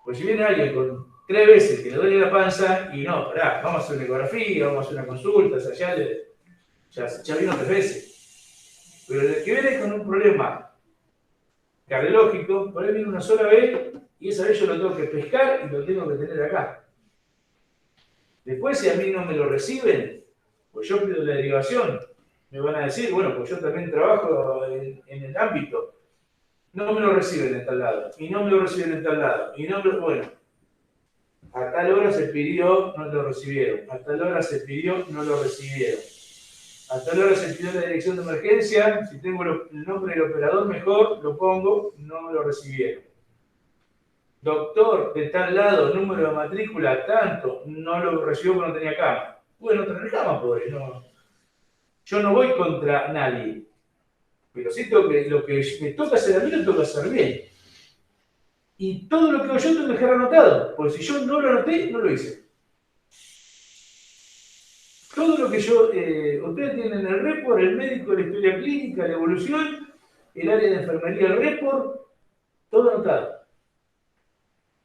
Pues si viene alguien con 3 veces que le duele la panza y no, pará, vamos a hacer una ecografía, vamos a hacer una consulta, o sea, ya vino 3 veces. Pero el que viene con un problema cardiológico, por ahí viene una sola vez y esa vez yo lo tengo que pescar y lo tengo que tener acá. Después, si a mí no me lo reciben, pues yo pido la derivación. Me van a decir, bueno, pues yo también trabajo en el ámbito. No me lo reciben en tal lado, y no me lo reciben en tal lado, y no me lo... Bueno, a tal hora se pidió, no lo recibieron. A tal hora se pidió, no lo recibieron. A tal hora se pidió la dirección de emergencia, si tengo el nombre del operador mejor, lo pongo, no me lo recibieron. Doctor, de tal lado, número de matrícula, tanto, no lo recibió porque no tenía cama. Bueno, no tenés cama, pobre, no. Yo no voy contra nadie. Pero sí lo que me toca hacer a mí, lo tengo que hacer bien. Y todo lo que hago yo tengo que dejar anotado, porque si yo no lo anoté, no lo hice. Todo lo que yo, ustedes tienen el report, el médico, la historia clínica, la evolución, el área de enfermería, el report, todo anotado.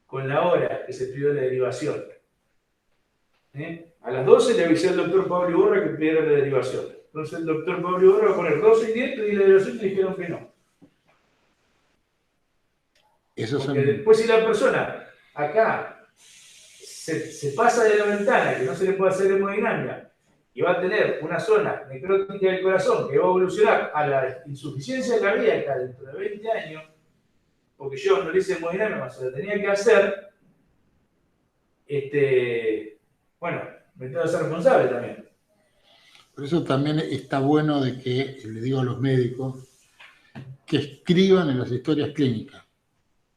Con la hora que se pidió la derivación. A las 12 le avisé al doctor Pablo Iborra que pidiera la derivación. Entonces el doctor Pablo Iborra va a poner 12 y 10 y la derivación le dijeron que no. Porque después si la persona acá se pasa de la ventana, que no se le puede hacer hemodinámica, y va a tener una zona necrótica del corazón que va a evolucionar a la insuficiencia cardíaca dentro de 20 años, porque yo no le hice hemodinámica, se la tenía que hacer, bueno, me tengo que ser responsable también. Por eso también está bueno de que, le digo a los médicos, que escriban en las historias clínicas,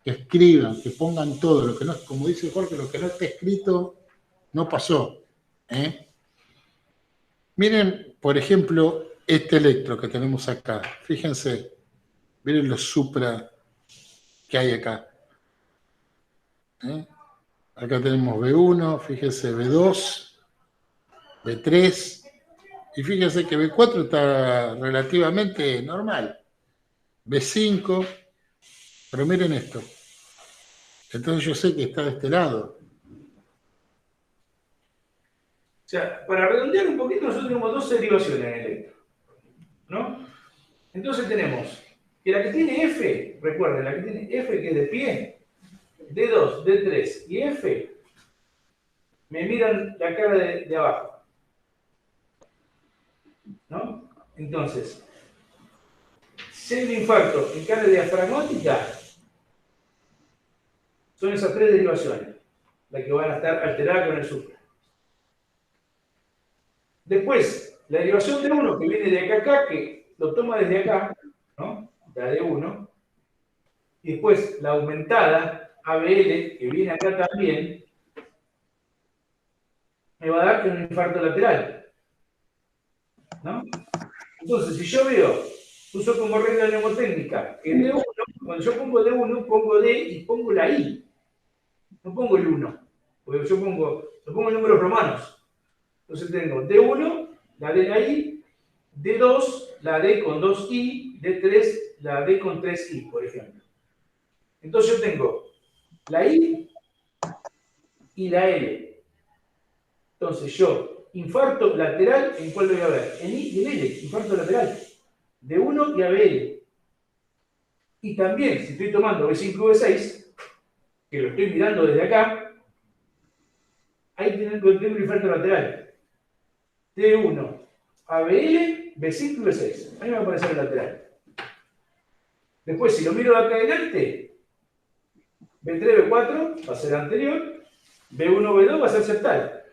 que escriban, que pongan todo, lo que no, como dice Jorge, lo que no está escrito no pasó. Miren, por ejemplo, este electro que tenemos acá. Fíjense, miren los supra que hay acá. Acá tenemos B1, fíjense B2, B3, y fíjense que B4 está relativamente normal. B5, pero miren esto. Entonces yo sé que está de este lado. O sea, para redondear un poquito, nosotros tenemos 2 derivaciones en el electro, ¿no? Entonces tenemos que la que tiene F, recuerden, la que tiene F que es de pie, D2, D3 y F, me miran la cara de abajo, ¿no? Entonces, si hay un infarto en cara diafragmática, son esas 3 derivaciones las que van a estar alteradas con el supra. Después, la derivación de 1 que viene de acá a acá, que lo toma desde acá, ¿no? La de 1. Y después la aumentada, ABL, que viene acá también, me va a dar un infarto lateral, ¿no? Entonces, si yo veo, uso como regla mnemotécnica, que D1 Cuando yo pongo D1, pongo D y pongo la I. No pongo el 1. Porque yo pongo en números romanos. Entonces tengo D1, la D, la I, D2, la D con 2I, D3, la D con 3I, por ejemplo. Entonces yo tengo la I y la L. Entonces yo, infarto lateral, ¿en cuál lo voy a ver? En I y en L, infarto lateral. D1 y ABL. Y también, si estoy tomando B5 y B6, que lo estoy mirando desde acá, ahí tengo un infarto lateral. D1, ABL, B5 y B6. Ahí me va a aparecer el lateral. Después, si lo miro de acá adelante, B3, B4 va a ser anterior, B1, B2 va a ser septal.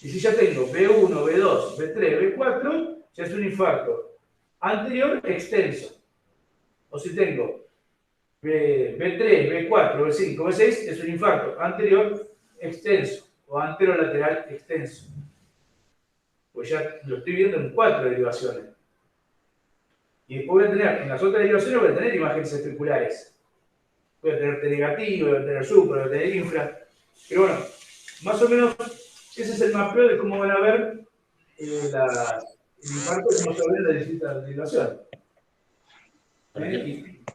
Y si ya tengo B1, B2, B3, B4, ya es un infarto anterior extenso. O si tengo B3, B4, B5, B6, es un infarto anterior extenso o anterolateral extenso. Pues ya lo estoy viendo en 4 derivaciones. Y después voy a tener, en las otras derivaciones voy a tener imágenes especululares. Voy a tener T negativo, voy a tener supra, voy a tener infra. Pero bueno, más o menos ese es el mapeo de cómo van a ver el infarto que vamos a ver en las distintas derivaciones.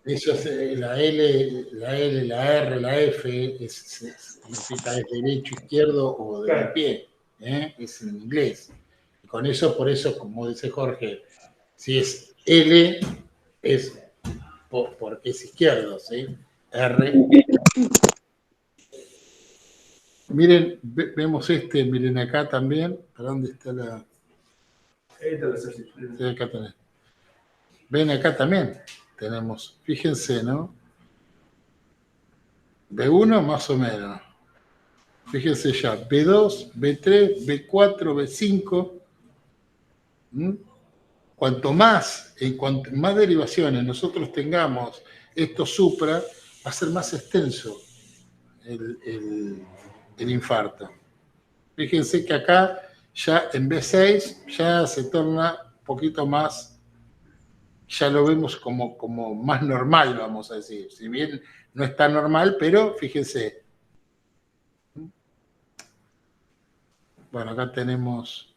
Eso es la L, la R, la F, significa es derecho, izquierdo o de pie. Es en inglés. Y con eso, por eso, como dice Jorge, si es L, es porque es izquierdo, ¿sí? R. Miren, vemos miren acá también. ¿Para dónde está la? Ahí está el ejercicio. Sí, acá tenés. Ven acá también. Tenemos, fíjense, ¿no? B1 más o menos. Fíjense ya, B2, B3, B4, B5. Cuanto más derivaciones nosotros tengamos esto supra, va a ser más extenso el infarto. Fíjense que acá ya en B6 ya se torna un poquito más, ya lo vemos como más normal, vamos a decir. Si bien no está normal, pero fíjense. Bueno, acá tenemos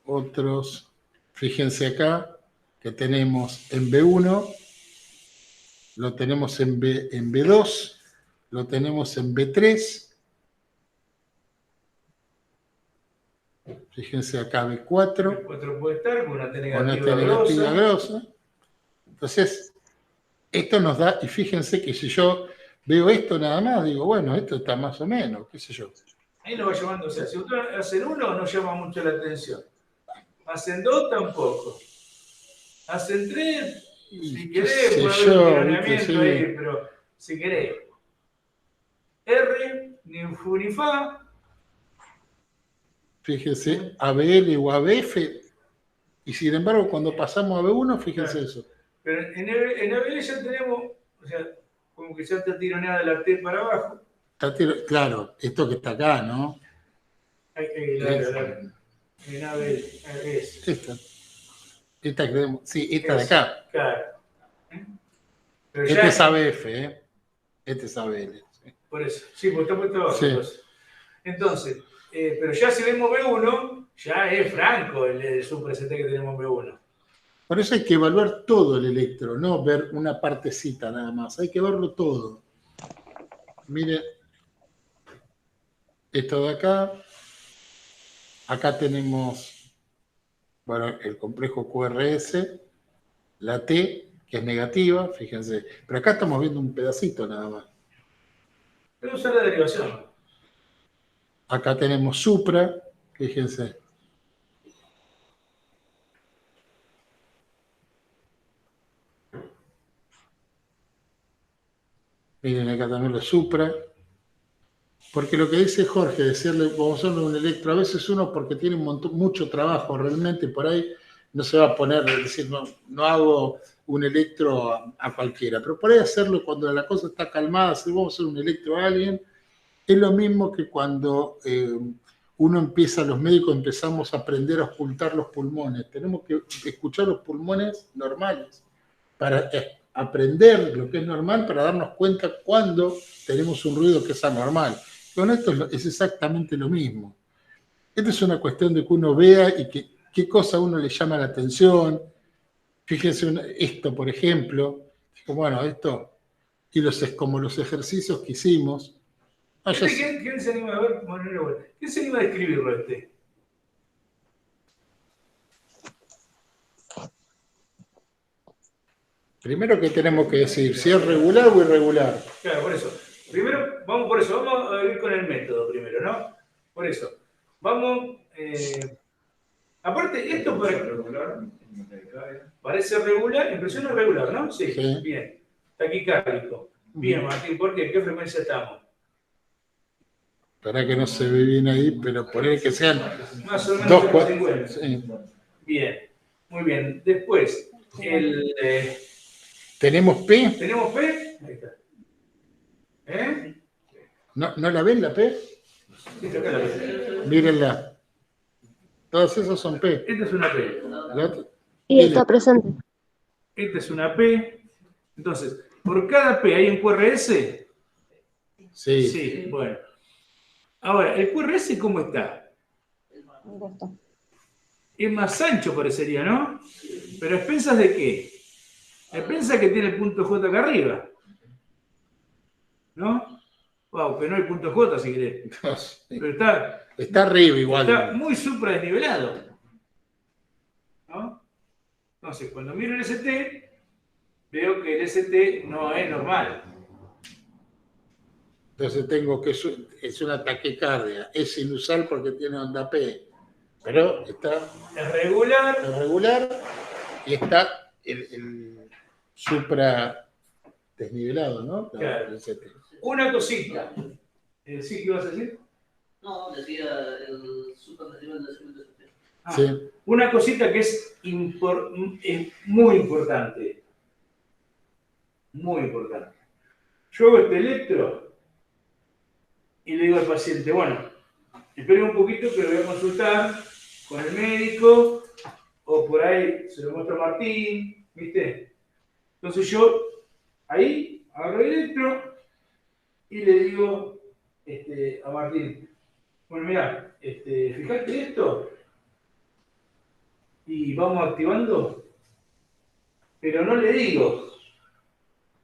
otros. Fíjense acá que tenemos en B1, lo tenemos en B2, lo tenemos en B3. Fíjense acá B4. B4 puede estar con una T Con esta negativa grosa. Entonces, esto nos da, y fíjense que si yo veo esto nada más, digo, bueno, esto está más o menos, qué sé yo. Ahí lo va llevando, o sea, si usted hacen 1 no llama mucho la atención. Hacen 2 tampoco. Hacen 3, si querés, puede haber un tironeamiento ahí, pero si querés. R, ni fu ni fa. Fíjense, ABL o ABF, y sin embargo, cuando pasamos a B1, fíjense claro. Eso. Pero en ABL ya tenemos, o sea, como que ya está tironeada la T para abajo. Claro, esto que está acá, ¿no? Claro. En ABL, es. Esta creemos, sí, esta de acá. Claro. Pero este es ABF, ¿eh? Este es ABL. ¿Sí? Por eso, sí, porque está puesto abajo. Sí. Entonces, pero ya si vemos B1, ya es franco el subpresente que tenemos en B1. Por eso hay que evaluar todo el electro, no ver una partecita nada más. Hay que verlo todo. Miren, esto de acá. Acá tenemos, bueno, el complejo QRS, la T, que es negativa, fíjense. Pero acá estamos viendo un pedacito nada más. Pero usa la derivación. Acá tenemos supra, fíjense. Miren acá también lo supra. Porque lo que dice Jorge, decirle, vamos a hacerle un electro, a veces uno porque tiene mucho trabajo, realmente por ahí no se va a poner, decir, no hago un electro a cualquiera, pero por ahí hacerlo cuando la cosa está calmada, si vamos a hacer un electro a alguien, es lo mismo que cuando uno empieza, los médicos empezamos a aprender a ocultar los pulmones, tenemos que escuchar los pulmones normales, para aprender lo que es normal para darnos cuenta cuando tenemos un ruido que es anormal. Con esto es exactamente lo mismo. Esta es una cuestión de que uno vea y qué cosa a uno le llama la atención. Fíjense esto, por ejemplo. Bueno, esto, y como los ejercicios que hicimos. ¿Quién se anima a ver? ¿Quién se anima a escribirlo este? Primero que tenemos que decir si es regular o irregular. Claro, por eso. Primero, vamos a ir con el método primero, ¿no? Por eso. Vamos. Aparte, esto parece regular, impresión regular, ¿no? Sí, Sí. Bien. Taquicárdico. Bien, Martín, ¿por qué? ¿Qué frecuencia estamos? Para que no se ve bien ahí, pero poner que sean Más o menos 2,50. Sí. Bien, muy bien. Después, ¿Tenemos P? ¿tenemos P? Ahí está. ¿Eh? ¿No la ven la P? Sí, acá la P. Mírenla. Todos esos son P. Esta es una P. La otra- Y está presente. Esta es una P. Entonces, por cada P hay un QRS. Sí. Sí, bueno. Ahora, ¿el QRS cómo está? Es más ancho parecería, ¿no? Pero a expensas de qué? A expensas que tiene el punto J acá arriba. ¿No? Wow, que no hay punto J si querés. Pero Está arriba igual. está muy supradesnivelado. ¿No? Entonces, cuando miro el ST, veo que el ST no es normal. Entonces tengo que es una taquicardia. Es sinusal porque tiene onda P. Pero está Es regular. regular y está el supra desnivelado, ¿no? Claro. El CT. Una cosita. ¿Sí qué ibas a decir? No, decía el supernacional del segundo ST. Sí. Una cosita que es muy importante. Muy importante. Yo hago este electro y le digo al paciente, bueno, espere un poquito que lo voy a consultar con el médico o por ahí se lo muestro a Martín, ¿viste? Entonces yo ahí agarro el electro y le digo a Martín, bueno, mira, fíjate esto y vamos activando, pero no le digo,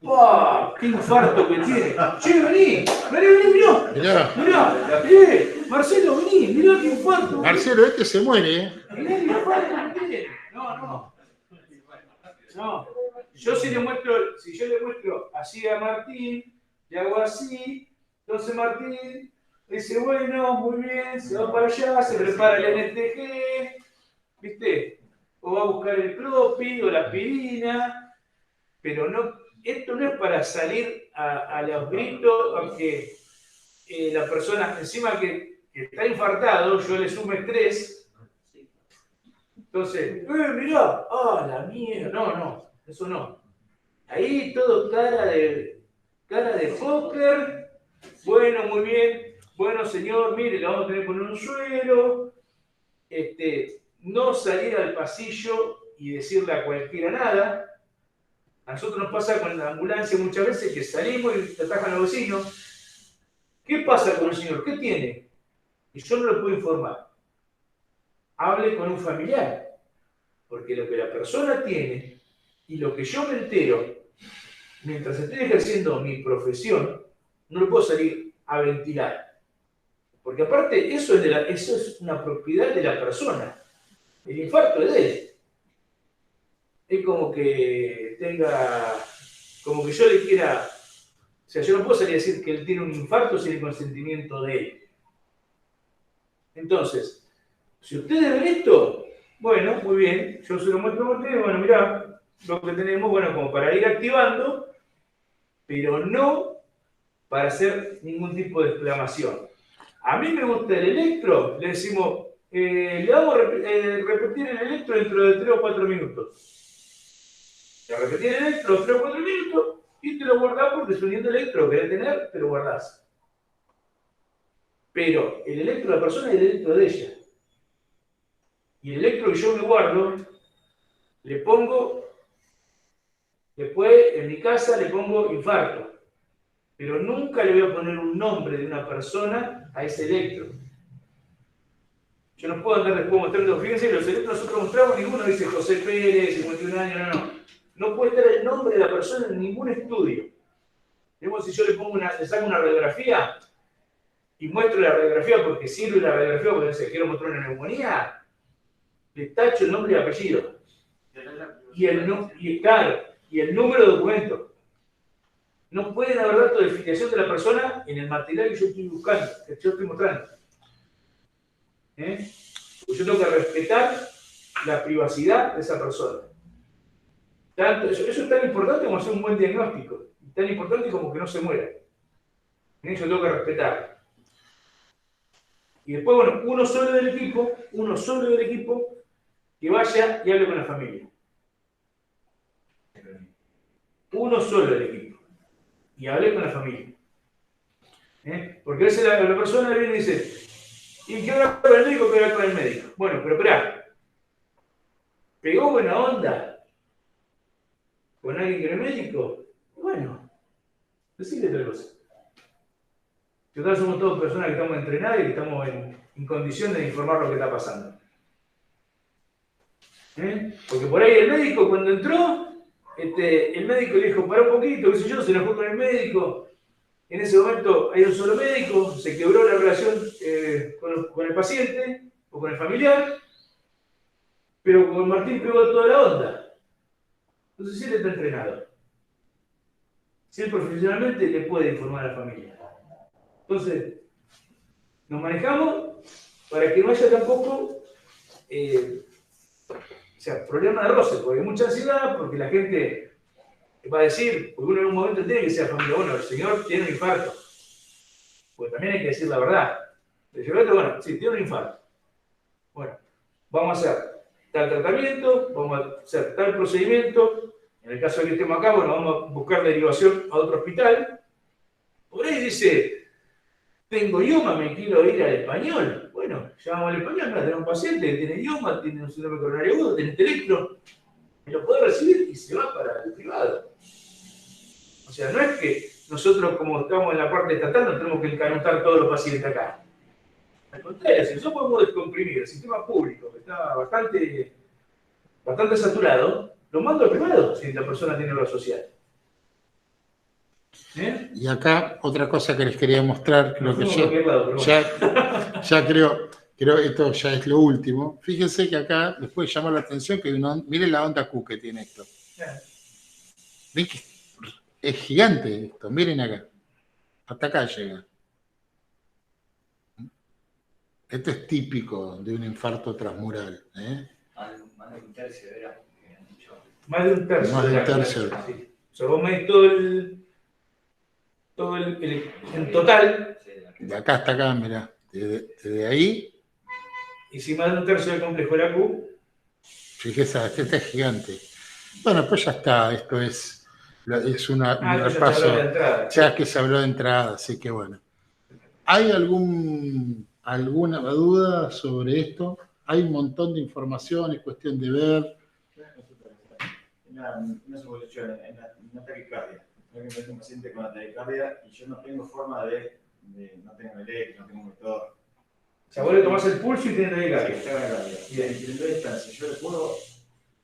¡pah! ¡Qué infarto que tiene! ¡Che, vení! ¡Mirá! Mirá, Marcelo, vení, mirá qué infarto. Marcelo, este se muere, ¿eh? Mirá qué infarto que tiene. No. Yo si yo le muestro así a Martín, le hago así, entonces Martín dice, bueno, muy bien, se va para allá, se prepara el NTG, ¿viste? O va a buscar el Propi o la aspirina, pero no, esto no es para salir a los gritos, aunque la persona encima que está infartado, yo le sumo estrés. Entonces, mirá, la mierda, no, eso no. Ahí todo cara de póker, bueno, muy bien, bueno señor, mire, le vamos a tener que poner un suero, no salir al pasillo y decirle a cualquiera nada. A nosotros nos pasa con la ambulancia muchas veces que salimos y te atacan a los vecinos. ¿Qué pasa con el señor? ¿Qué tiene? Y yo no lo puedo informar. Hable con un familiar. Porque lo que la persona tiene y lo que yo me entero mientras estoy ejerciendo mi profesión, no lo puedo salir a ventilar. Porque aparte, eso es una propiedad de la persona. El infarto es de él. Es como que como que yo le quiera, o sea, yo no puedo salir a decir que él tiene un infarto sin el consentimiento de él. Entonces, si ustedes ven esto, bueno, muy bien, yo se lo muestro a ustedes, bueno, mirá, lo que tenemos, bueno, como para ir activando, pero no para hacer ningún tipo de exclamación. A mí me gusta el electro, le decimos, le vamos a repetir el electro dentro de 3 o 4 minutos. Te repetir el electro 3 o 4 minutos y te lo guardás porque es un electro que querés tener, te lo guardás. Pero el electro de la persona es el electro de ella. Y el electro que yo me guardo, le pongo Después, en mi casa le pongo infarto. Pero nunca le voy a poner un nombre de una persona a ese electro. Yo no puedo andar después mostrando, fíjense, los electros nosotros mostramos, ninguno dice José Pérez, 51 años, no. No puede estar el nombre de la persona en ningún estudio. Digamos, si yo le saco una radiografía y muestro la radiografía porque sirve la radiografía porque se quiero mostrar una neumonía, le tacho el nombre y apellido. Y el número de documento. No pueden haber datos de filiación de la persona en el material que yo estoy buscando, que yo estoy mostrando. Porque yo tengo que respetar la privacidad de esa persona. Eso es tan importante como hacer un buen diagnóstico, y tan importante como que no se muera. Yo tengo que respetar. Y después, bueno, uno solo del equipo que vaya y hable con la familia. Uno solo del equipo. Y hable con la familia. Porque a veces la persona viene y dice, ¿y qué hablar con el médico? ¿Qué hablar con el médico? Bueno, pero esperá. ¿Pegó buena onda con alguien que no es médico? Bueno, decirle otra cosa. Nosotros somos todos personas que estamos entrenadas y que estamos en condición de informar lo que está pasando. Porque por ahí el médico cuando entró, el médico le dijo, pará un poquito, qué sé yo, se enojó con el médico. En ese momento hay un solo médico, se quebró la relación con el paciente o con el familiar, pero con Martín pegó toda la onda. Entonces, si él está entrenado, si él profesionalmente le puede informar a la familia. Entonces, nos manejamos para que no haya tampoco problema de roce, porque hay mucha ansiedad, porque la gente va a decir, porque uno en un momento tiene que decir a la familia, bueno, el señor tiene un infarto. Porque también hay que decir la verdad. Bueno, sí, tiene un infarto. Bueno, vamos a hacer tal tratamiento, vamos a hacer tal procedimiento. En el caso de que estemos acá, bueno, vamos a buscar derivación a otro hospital. Por ahí dice, tengo idioma, me quiero ir al español. Bueno, llamamos al español, tenemos un paciente que tiene idioma, tiene un síndrome coronario agudo, tiene electro, y lo puede recibir y se va para el privado. O sea, no es que nosotros, como estamos en la parte estatal, no tenemos que encanutar todos los pacientes acá. Al contrario, si nosotros podemos descomprimir el sistema público, que está bastante saturado, lo mando al privado si la persona tiene obra social. Y acá otra cosa que les quería mostrar, creo que ya creo esto ya es lo último. Fíjense que acá les puede llamar la atención que miren la onda Q que tiene esto. ¿Ven que es gigante esto? Miren acá. Hasta acá llega. Esto es típico de un infarto transmural. Más de un tercio era. Más de un tercio. Más de un tercio. Sí. O sea, vos medís todo el en total. De acá hasta acá, mirá. Desde ahí. Y si más de un tercio del complejo de la Q. Fíjese, este es gigante. Bueno, pues ya está. Esto es un repaso. Ya que se habló de entrada, así que bueno. ¿Hay alguna duda sobre esto? Hay un montón de información, es cuestión de ver. Una suposición en la taquicardia. Yo me tengo un paciente con la taquicardia y yo no tengo forma no tengo electro, no tengo motor. O sea, vos le tomás el pulso y tenés taquicardia. Sí, tengo taquicardia. Y en primera instancia, yo le puedo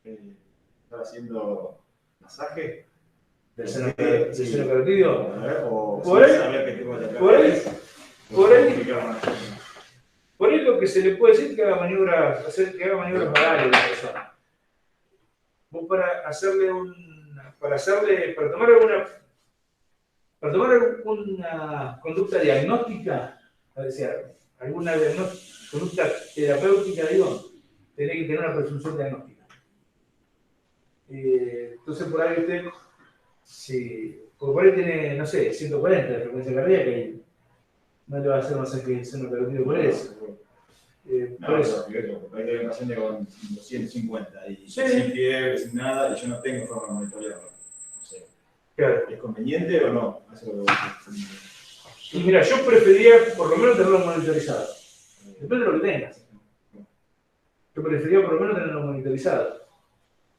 estar haciendo masaje del seno carotídeo. O por ahí, saber que tengo taquicardia. Por ahí lo que se le puede decir es que haga maniobras varias la persona. Vos para tomar alguna conducta diagnóstica, es decir, alguna conducta terapéutica, digo, tenés que tener una presunción diagnóstica. Entonces por ahí usted, por ahí tiene, no sé, 140 de frecuencia cardíaca y no le va a hacer masaje del seno carotídeo por eso. Por eso. Ahí hay un paciente con 250 y sin fiebre, sin nada, y yo no tengo forma de monitorearlo. No sé. Claro. ¿Es conveniente o no? Y mira, yo preferiría por lo menos tenerlo monitorizado. Depende de lo que tengas. Yo preferiría por lo menos tenerlo monitorizado.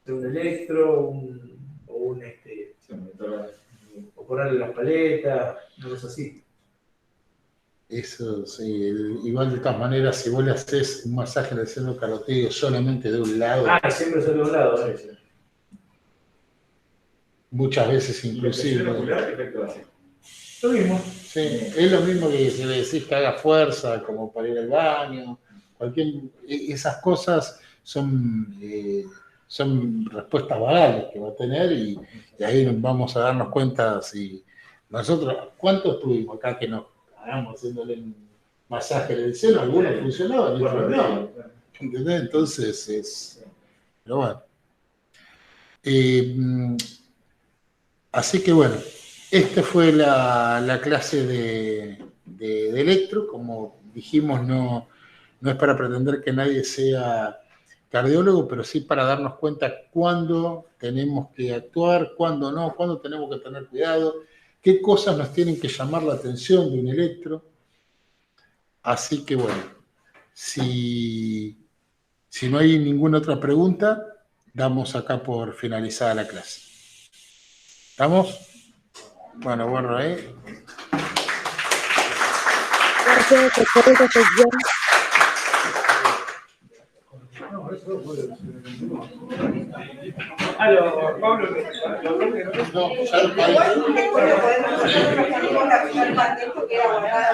Un electro, o o ponerle las paletas, una cosa así. Eso sí, igual de todas maneras, si vos le haces un masaje en el seno carotídeo solamente de un lado, Siempre sale de un lado, ¿eh? muchas veces ¿Y la presión inclusive. ocular qué efecto hace? Lo mismo. Sí, es lo mismo que si le decís que haga fuerza, como para ir al baño, esas cosas son respuestas vagales que va a tener y ahí vamos a darnos cuenta si nosotros, ¿cuántos tuvimos acá que nos hagamos haciéndole un masaje del seno? Algunos funcionaban y otros no. ¿Entendés? Entonces pero bueno. Así que bueno, esta fue la clase de electro. Como dijimos, no es para pretender que nadie sea cardiólogo, pero sí para darnos cuenta cuándo tenemos que actuar, cuándo no, cuándo tenemos que tener cuidado, qué cosas nos tienen que llamar la atención de un electro. Así que bueno, si no hay ninguna otra pregunta, damos acá por finalizada la clase. ¿Estamos? Bueno, bueno, Gracias, excelente sesión. Pablo, No, ya lo Igual después lo podemos hacer, la primera parte que era guardada.